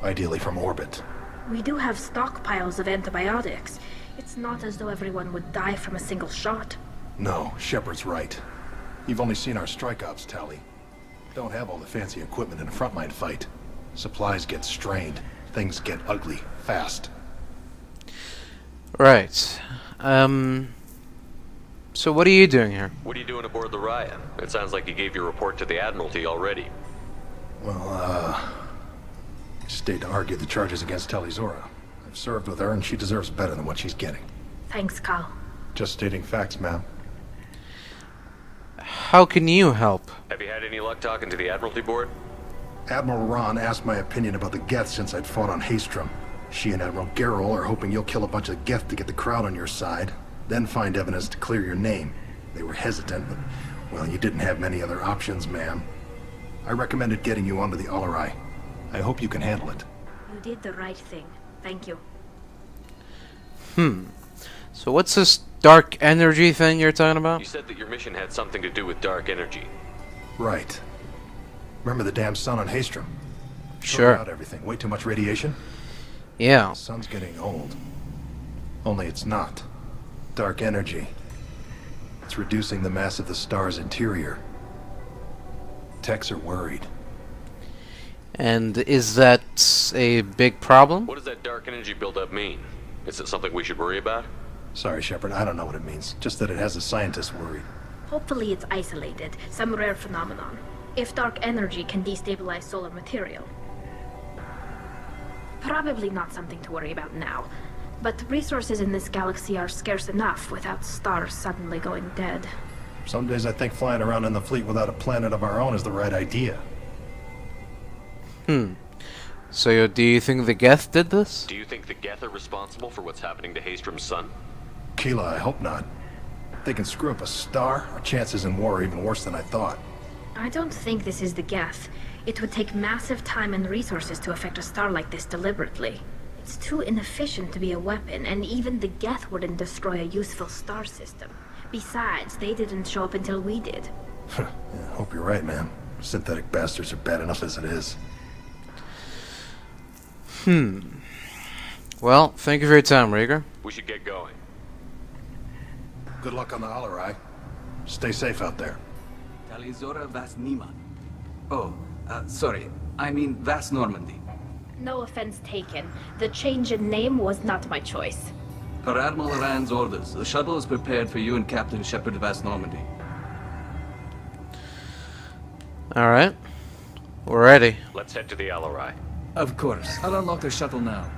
Ideally from orbit. We do have stockpiles of antibiotics. It's not as though everyone would die from a single shot. No, Shepard's right. You've only seen our strike ops, Tali. Don't have all the fancy equipment in a frontline fight. Supplies get strained. Things get ugly, fast. Right. So what are you doing here? What are you doing aboard the Ryan? It sounds like you gave your report to the Admiralty already. Well, stayed to argue the charges against Tali Zora. I've served with her, and she deserves better than what she's getting. Thanks, Cal. Just stating facts, ma'am. how can you help? Have you had any luck talking to the Admiralty Board? Admiral Ron asked my opinion about the Geth since I'd fought on Haestrom. She and Admiral Gerrel are hoping you'll kill a bunch of Geth to get the crowd on your side, then find evidence to clear your name. They were hesitant, but, well, you didn't have many other options, ma'am. I recommended getting you onto the Alarai. I hope you can handle it. You did the right thing. Thank you. So what's this dark energy thing you're talking about? You said that your mission had something to do with dark energy. Right. Remember the damn sun on Haestrom? Sure. Out everything. Way too much radiation? Yeah. The sun's getting old. Only it's not. Dark energy. It's reducing the mass of the star's interior. Techs are worried. And is that a big problem? What does that dark energy buildup mean? Is it something we should worry about? Sorry, Shepard, I don't know what it means. Just that it has the scientists worried. Hopefully it's isolated, some rare phenomenon. If dark energy can destabilize solar material. Probably not something to worry about now. But resources in this galaxy are scarce enough without stars suddenly going dead. Some days I think flying around in the fleet without a planet of our own is the right idea. So do you think the Geth did this? Do you think the Geth are responsible for what's happening to Haestrom's sun? Keela, I hope not. If they can screw up a star, our chances in war are even worse than I thought. I don't think this is the Geth. It would take massive time and resources to affect a star like this deliberately. It's too inefficient to be a weapon, and even the Geth wouldn't destroy a useful star system. Besides, they didn't show up until we did. Yeah, hope you're right, man. Synthetic bastards are bad enough as it is. Well, thank you for your time, Rieger. We should get going. Good luck on the Alarai. Stay safe out there. Talizora Vas Niman. Oh, sorry. I mean Vas Normandy. No offense taken. The change in name was not my choice. Per Admiral Rand's orders, the shuttle is prepared for you and Captain Shepard Vas Normandy. Alright. We're ready. Let's head to the Alarai. Of course. I'll unlock the shuttle now.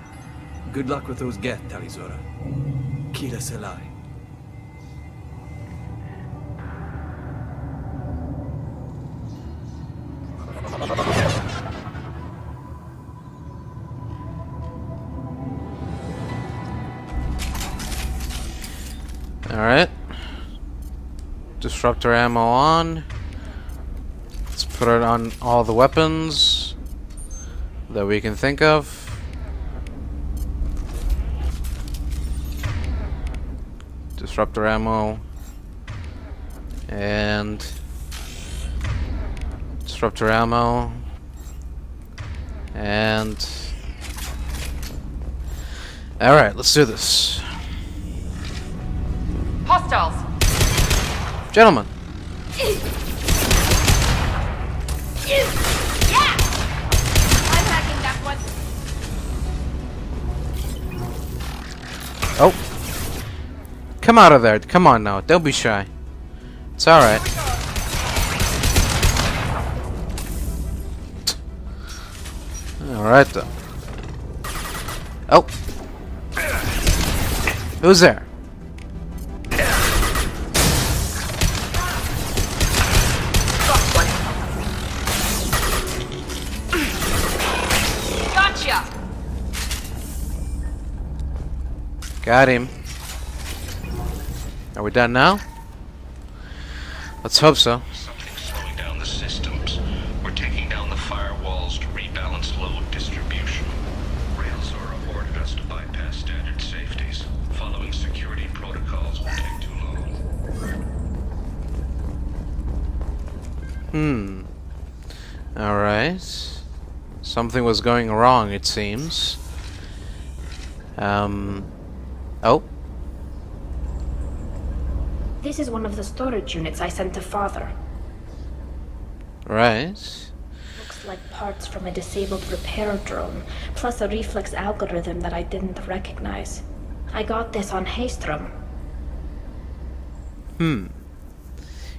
Good luck with those Geth, Talizora. Kira Selai. Alright. Disruptor ammo on. Let's put it on all the weapons that we can think of. Disruptor ammo. And disruptor ammo. And alright, let's do this. Hostiles! Gentlemen. Yeah! I'm hacking that one. Oh. Come out of there. Come on now. Don't be shy. It's alright. Alright then. Oh. Who's there? Gotcha! Got him. Are we done now? Let's hope so. Something's slowing down the systems. We're taking down the firewalls to rebalance load distribution. Railzora ordered us to bypass standard safeties. Following security protocols will take too long. Alright. Something was going wrong, it seems. Oh. This is one of the storage units I sent to Father. Right. Looks like parts from a disabled repair drone, plus a reflex algorithm that I didn't recognize. I got this on Haestrom.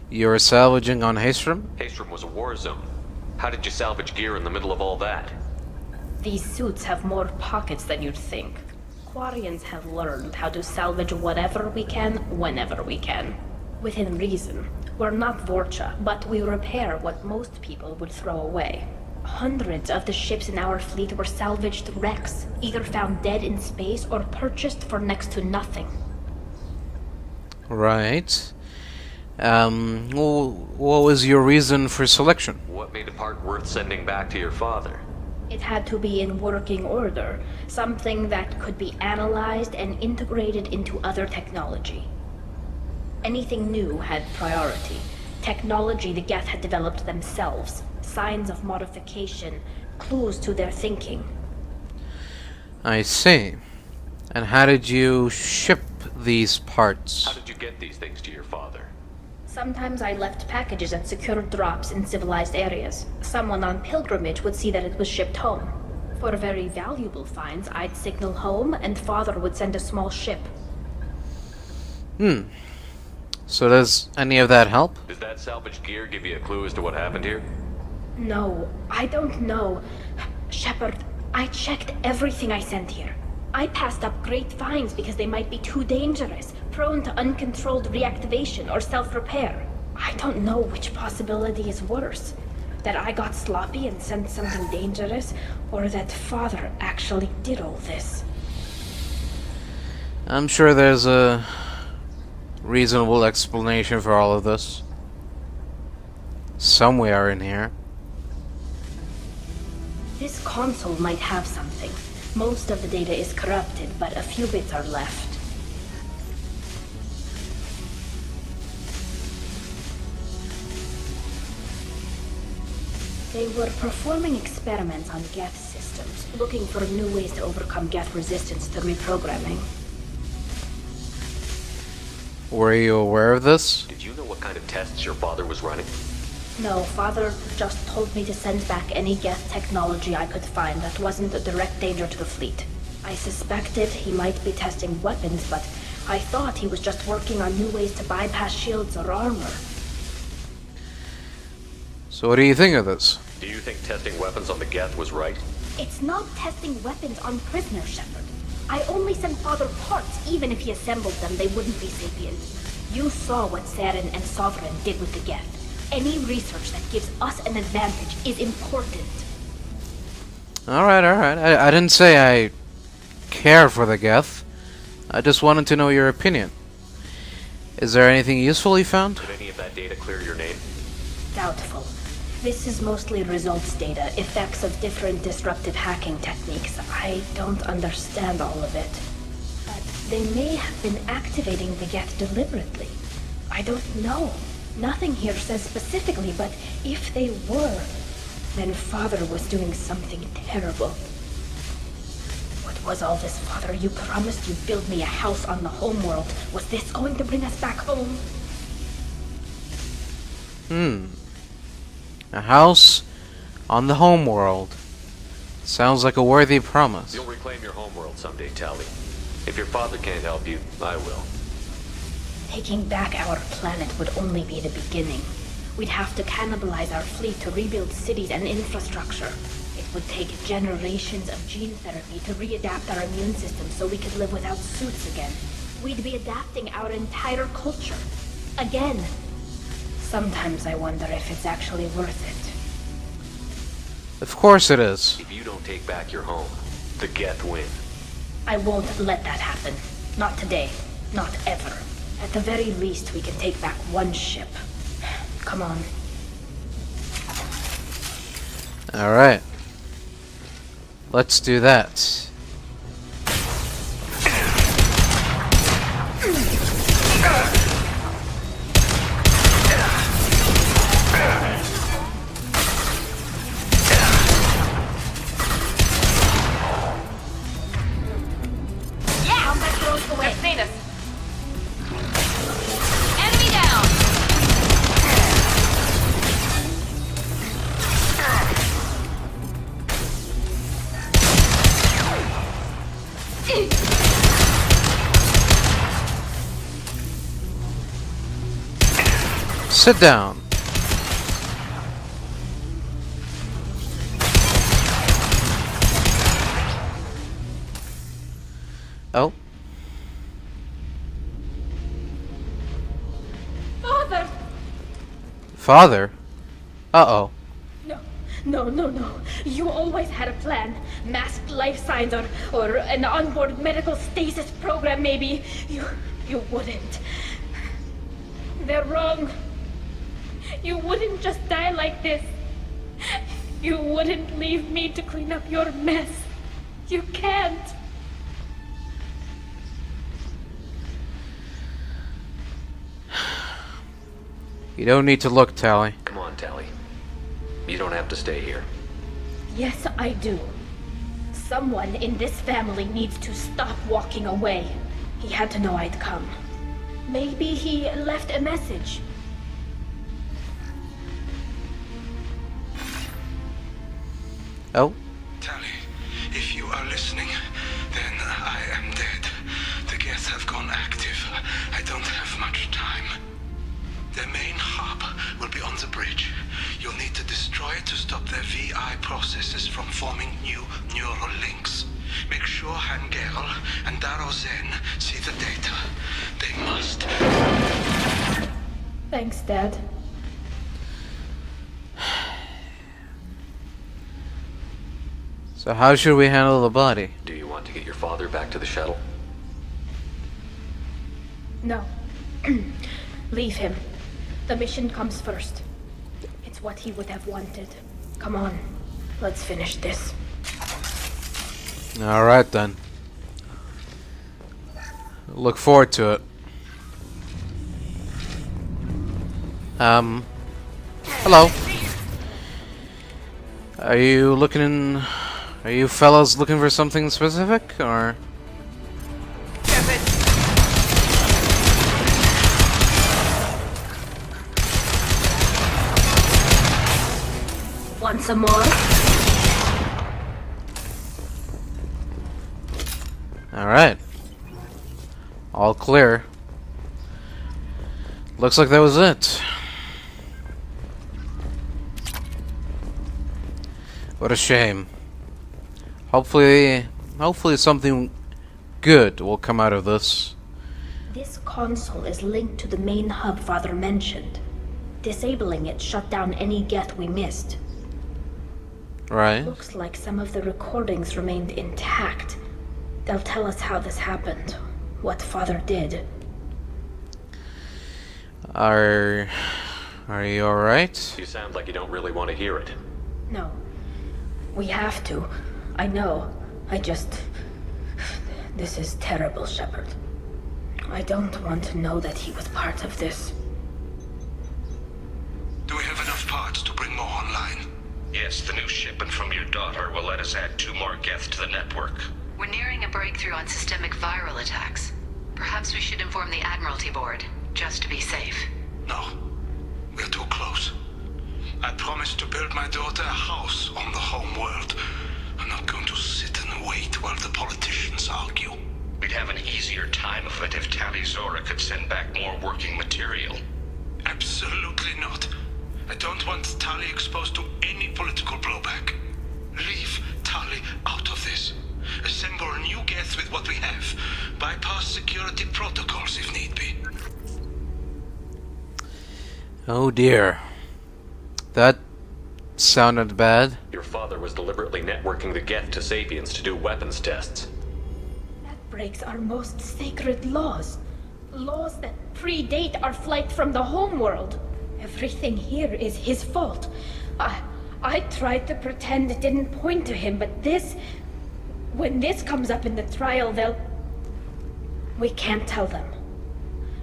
You were salvaging on Haestrom? Haestrom was a war zone. How did you salvage gear in the middle of all that? These suits have more pockets than you'd think. Quarians have learned how to salvage whatever we can, whenever we can. Within reason. We're not Vorcha, but we repair what most people would throw away. Hundreds of the ships in our fleet were salvaged wrecks, either found dead in space or purchased for next to nothing. Right. Well, what was your reason for selection? What made a part worth sending back to your father? It had to be in working order, something that could be analyzed and integrated into other technology. Anything new had priority. Technology the Geth had developed themselves, signs of modification, clues to their thinking. I see. And how did you ship these parts? How did you get these things to your father? Sometimes I left packages at secure drops in civilized areas. Someone on pilgrimage would see that it was shipped home. For very valuable finds, I'd signal home, and Father would send a small ship. So does any of that help? Does that salvaged gear give you a clue as to what happened here? No, I don't know. Shepard, I checked everything I sent here. I passed up great finds because they might be too dangerous, prone to uncontrolled reactivation or self-repair. I don't know which possibility is worse. That I got sloppy and sent something dangerous, or that Father actually did all this. I'm sure there's a reasonable explanation for all of this. Somewhere in here. This console might have something. Most of the data is corrupted, but a few bits are left. They were performing experiments on Geth systems, looking for new ways to overcome Geth resistance to reprogramming. Were you aware of this? Did you know what kind of tests your father was running? No, Father just told me to send back any Geth technology I could find that wasn't a direct danger to the fleet. I suspected he might be testing weapons, but I thought he was just working on new ways to bypass shields or armor. So what do you think of this? Do you think testing weapons on the Geth was right? It's not testing weapons on prisoners, Shepard. I only sent Father parts. Even if he assembled them, they wouldn't be sapient. You saw what Saren and Sovereign did with the Geth. Any research that gives us an advantage is important. Alright. I didn't say I care for the Geth. I just wanted to know your opinion. Is there anything useful you found? Did any of that data clear your name? Doubtful. This is mostly results data, effects of different disruptive hacking techniques. I don't understand all of it. But they may have been activating the Geth deliberately. I don't know. Nothing here says specifically, but if they were, then Father was doing something terrible. What was all this, Father? You promised you'd build me a house on the homeworld. Was this going to bring us back home? A house on the homeworld. Sounds like a worthy promise. You'll reclaim your homeworld someday, Tali. If your father can't help you, I will. Taking back our planet would only be the beginning. We'd have to cannibalize our fleet to rebuild cities and infrastructure. It would take generations of gene therapy to readapt our immune system so we could live without suits again. We'd be adapting our entire culture. Again. Sometimes I wonder if it's actually worth it. Of course it is. If you don't take back your home, the Geth win. I won't let that happen. Not today. Not ever. At the very least, we can take back one ship. Come on. Alright. Let's do that. Sit down. Oh. Father! Father? Uh-oh. No. You always had a plan. Masked life signs or an onboard medical stasis program, maybe. You wouldn't. They're wrong. You wouldn't just die like this. You wouldn't leave me to clean up your mess. You can't. You don't need to look, Tali. Come on, Tali. You don't have to stay here. Yes, I do. Someone in this family needs to stop walking away. He had to know I'd come. Maybe he left a message. Oh? Tali, if you are listening, then I am dead. The Geth have gone active. I don't have much time. Their main hub will be on the bridge. You'll need to destroy it to stop their VI processes from forming new neural links. Make sure Hangerl and Daro Zen see the data. They must. Thanks, Dad. So how should we handle the body? Do you want to get your father back to the shuttle? No. Leave him. The mission comes first. It's what he would have wanted. Come on, let's finish this. Alright then. Look forward to it. Hello. Are you fellas looking for something specific, or? Want some more? Alright. All clear. Looks like that was it. What a shame. Hopefully something good will come out of this. This console is linked to the main hub Father mentioned. Disabling it shut down any Geth we missed. Right. Looks like some of the recordings remained intact. They'll tell us how this happened, what Father did. Are you alright? You sound like you don't really want to hear it. No. We have to. I know. This is terrible, Shepard. I don't want to know that he was part of this. Do we have enough parts to bring more online? Yes, the new shipment from your daughter will let us add 2 more Geth to the network. We're nearing a breakthrough on systemic viral attacks. Perhaps we should inform the Admiralty Board, just to be safe. No. We're too close. I promised to build my daughter a house on the home world. I'm not going to sit and wait while the politicians argue. We'd have an easier time of it if Tali Zora could send back more working material. Absolutely not. I don't want Tali exposed to any political blowback. Leave Tali out of this. Assemble new Geth with what we have. Bypass security protocols if need be. Oh dear. That sounded bad. Your father was deliberately networking the Geth to Sapiens to do weapons tests. That breaks our most sacred laws. Laws that predate our flight from the homeworld. Everything here is his fault. I tried to pretend it didn't point to him, but when this comes up in the trial, we can't tell them.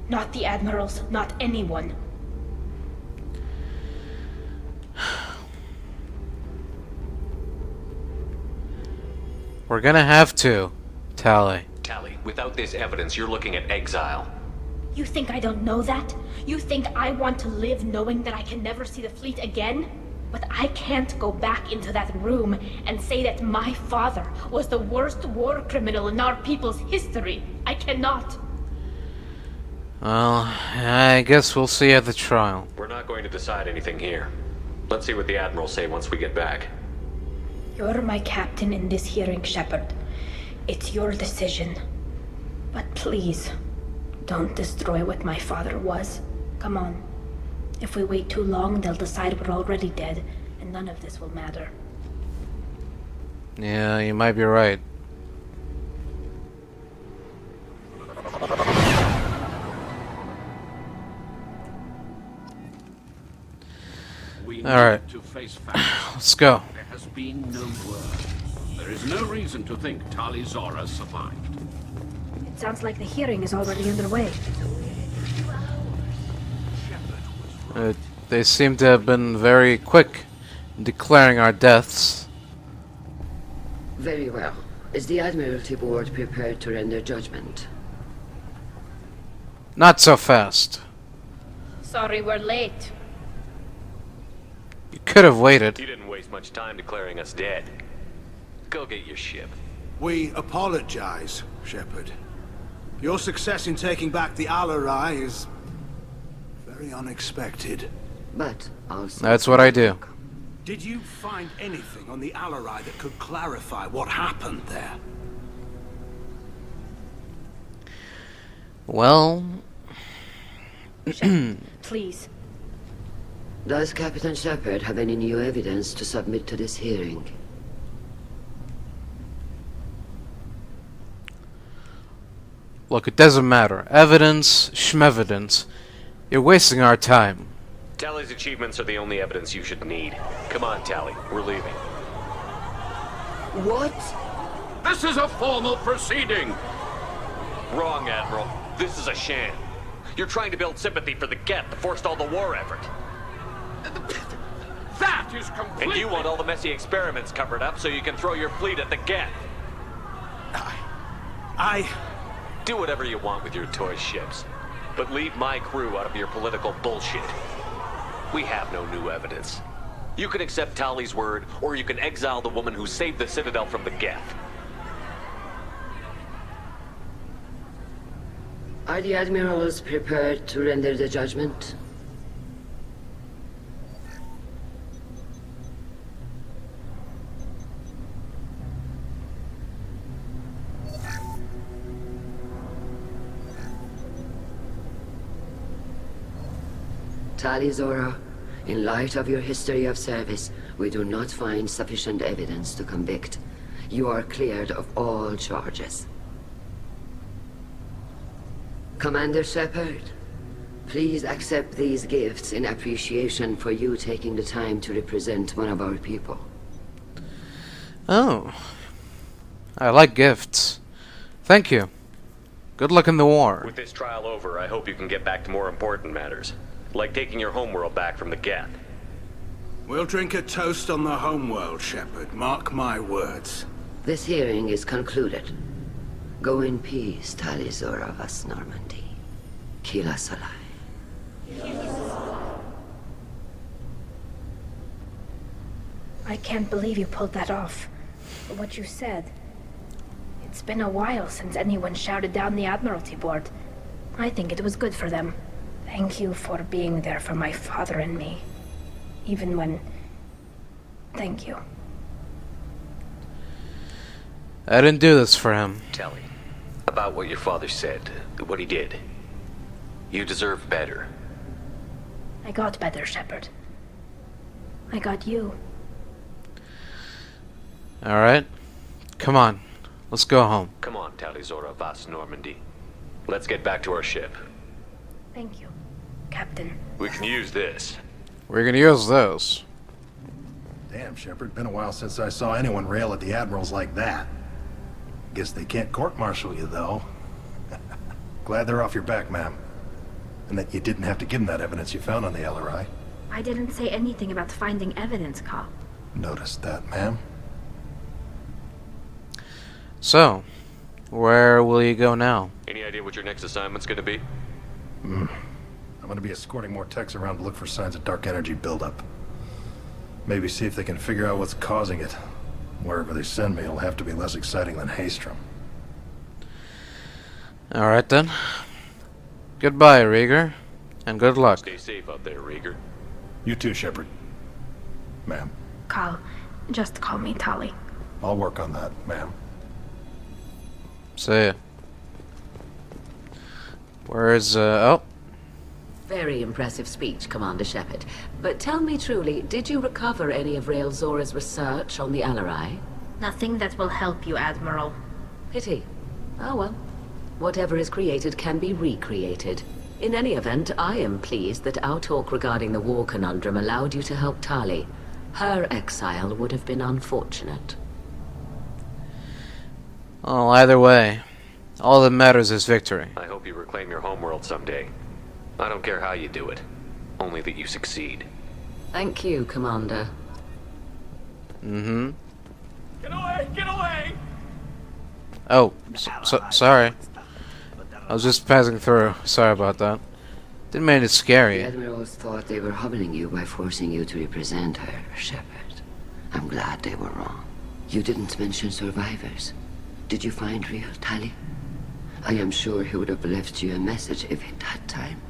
Not the admirals, not anyone. We're gonna have to, Tali. Tali, without this evidence, you're looking at exile. You think I don't know that? You think I want to live knowing that I can never see the fleet again? But I can't go back into that room and say that my father was the worst war criminal in our people's history. I cannot. Well, I guess we'll see at the trial. We're not going to decide anything here. Let's see what the Admirals say once we get back. You're my captain in this hearing, Shepard. It's your decision. But please, don't destroy what my father was. Come on. If we wait too long, they'll decide we're already dead, and none of this will matter. Yeah, you might be right. Alright. Let's go. There has been no word. There is no reason to think Tali Zora survived. It sounds like the hearing is already underway. They seem to have been very quick in declaring our deaths. Very well. Is the Admiralty Board prepared to render judgment? Not so fast. Sorry we're late. You could have waited. You didn't waste much time declaring us dead. Go get your ship. We apologize, Shepard. Your success in taking back the Al-Arai is very unexpected. But also... That's what I do. Did you find anything on the Al-Arai that could clarify what happened there? Well... Shepard, please. Does Captain Shepard have any new evidence to submit to this hearing? Look, it doesn't matter. Evidence, schmevidence. You're wasting our time. Tali's achievements are the only evidence you should need. Come on, Tali. We're leaving. What? This is a formal proceeding! Wrong, Admiral. This is a sham. You're trying to build sympathy for the Geth to forestall the war effort. That is completely... And you want all the messy experiments covered up so you can throw your fleet at the Geth. Do whatever you want with your toy ships, but leave my crew out of your political bullshit. We have no new evidence. You can accept Tali's word, or you can exile the woman who saved the Citadel from the Geth. Are the admirals prepared to render the judgment? Tali Zora, in light of your history of service, we do not find sufficient evidence to convict. You are cleared of all charges. Commander Shepard, please accept these gifts in appreciation for you taking the time to represent one of our people. Oh. I like gifts. Thank you. Good luck in the war. With this trial over, I hope you can get back to more important matters. Like taking your homeworld back from the Geth. We'll drink a toast on the homeworld, Shepard. Mark my words. This hearing is concluded. Go in peace, Tali Zora Vas Normandy. Kila Salai. I can't believe you pulled that off. But what you said... It's been a while since anyone shouted down the Admiralty Board. I think it was good for them. Thank you for being there for my father and me. Even when... Thank you. I didn't do this for him. Tali, about what your father said, what he did. You deserve better. I got better, Shepard. I got you. Alright. Come on. Let's go home. Come on, Tali Zora Vas Normandy. Let's get back to our ship. Thank you, Captain. We can use this. We're gonna use those. Damn, Shepard. Been a while since I saw anyone rail at the admirals like that. Guess they can't court-martial you, though. Glad they're off your back, ma'am. And that you didn't have to give them that evidence you found on the LRI. I didn't say anything about finding evidence, Carl. Noticed that, ma'am. So, where will you go now? Any idea what your next assignment's gonna be? I'm gonna be escorting more techs around to look for signs of dark energy buildup. Maybe see if they can figure out what's causing it. Wherever they send me, it'll have to be less exciting than Haystrom. Alright then. Goodbye, Rieger. And good luck. Stay safe out there, Rieger. You too, Shepard. Ma'am. Carl, just call me Tali. I'll work on that, ma'am. See ya. Where is, oh. Very impressive speech, Commander Shepard. But tell me truly, did you recover any of Rael Zora's research on the Alarai? Nothing that will help you, Admiral. Pity. Oh well. Whatever is created can be recreated. In any event, I am pleased that our talk regarding the war conundrum allowed you to help Tali. Her exile would have been unfortunate. Well, either way, all that matters is victory. I hope you reclaim your homeworld someday. I don't care how you do it, only that you succeed. Thank you, Commander. Mm-hmm. Get away! Get away! Oh, sorry. I was just passing through. Sorry about that. Didn't mean to scare The you. admirals thought they were humbling you by forcing you to represent her, Shepard. I'm glad they were wrong. You didn't mention survivors. Did you find real Tali? I am sure he would have left you a message if he'd had time.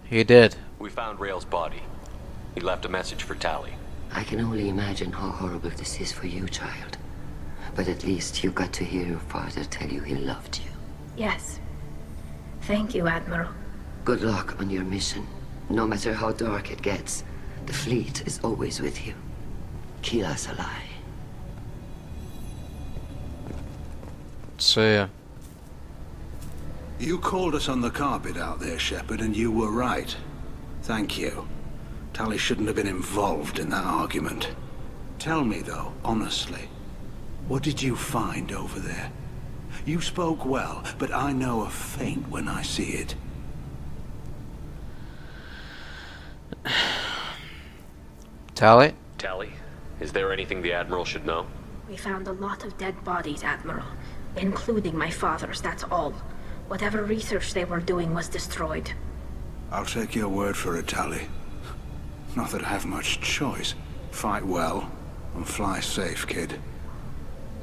He did. We found Rael's body. He left a message for Tali. I can only imagine how horrible this is for you, child. But at least you got to hear your father tell you he loved you. Yes. Thank you, Admiral. Good luck on your mission. No matter how dark it gets, the fleet is always with you. Kila Salai. See ya. You called us on the carpet out there, Shepard, and you were right. Thank you. Tali shouldn't have been involved in that argument. Tell me, though, honestly, what did you find over there? You spoke well, but I know a feint when I see it. Tali? Tali, is there anything the Admiral should know? We found a lot of dead bodies, Admiral. Including my father's, that's all. Whatever research they were doing was destroyed. I'll take your word for it, Tali. Not that I have much choice. Fight well, and fly safe, kid.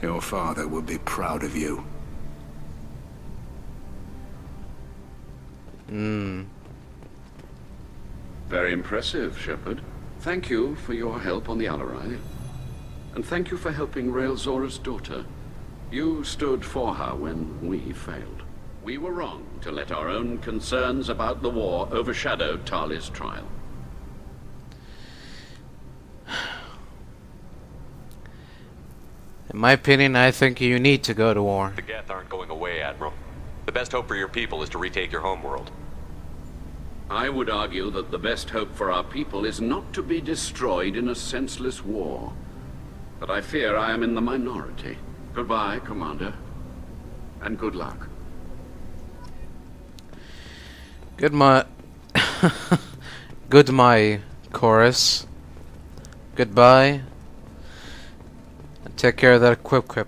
Your father would be proud of you. Very impressive, Shepard. Thank you for your help on the Alarai. And thank you for helping Rael Zora's daughter. You stood for her when we failed. We were wrong to let our own concerns about the war overshadow Tali's trial. In my opinion, I think you need to go to war. The Geth aren't going away, Admiral. The best hope for your people is to retake your homeworld. I would argue that the best hope for our people is not to be destroyed in a senseless war. But I fear I am in the minority. Goodbye, Commander. And good luck. Goodbye, chorus. Goodbye. And take care of that quip.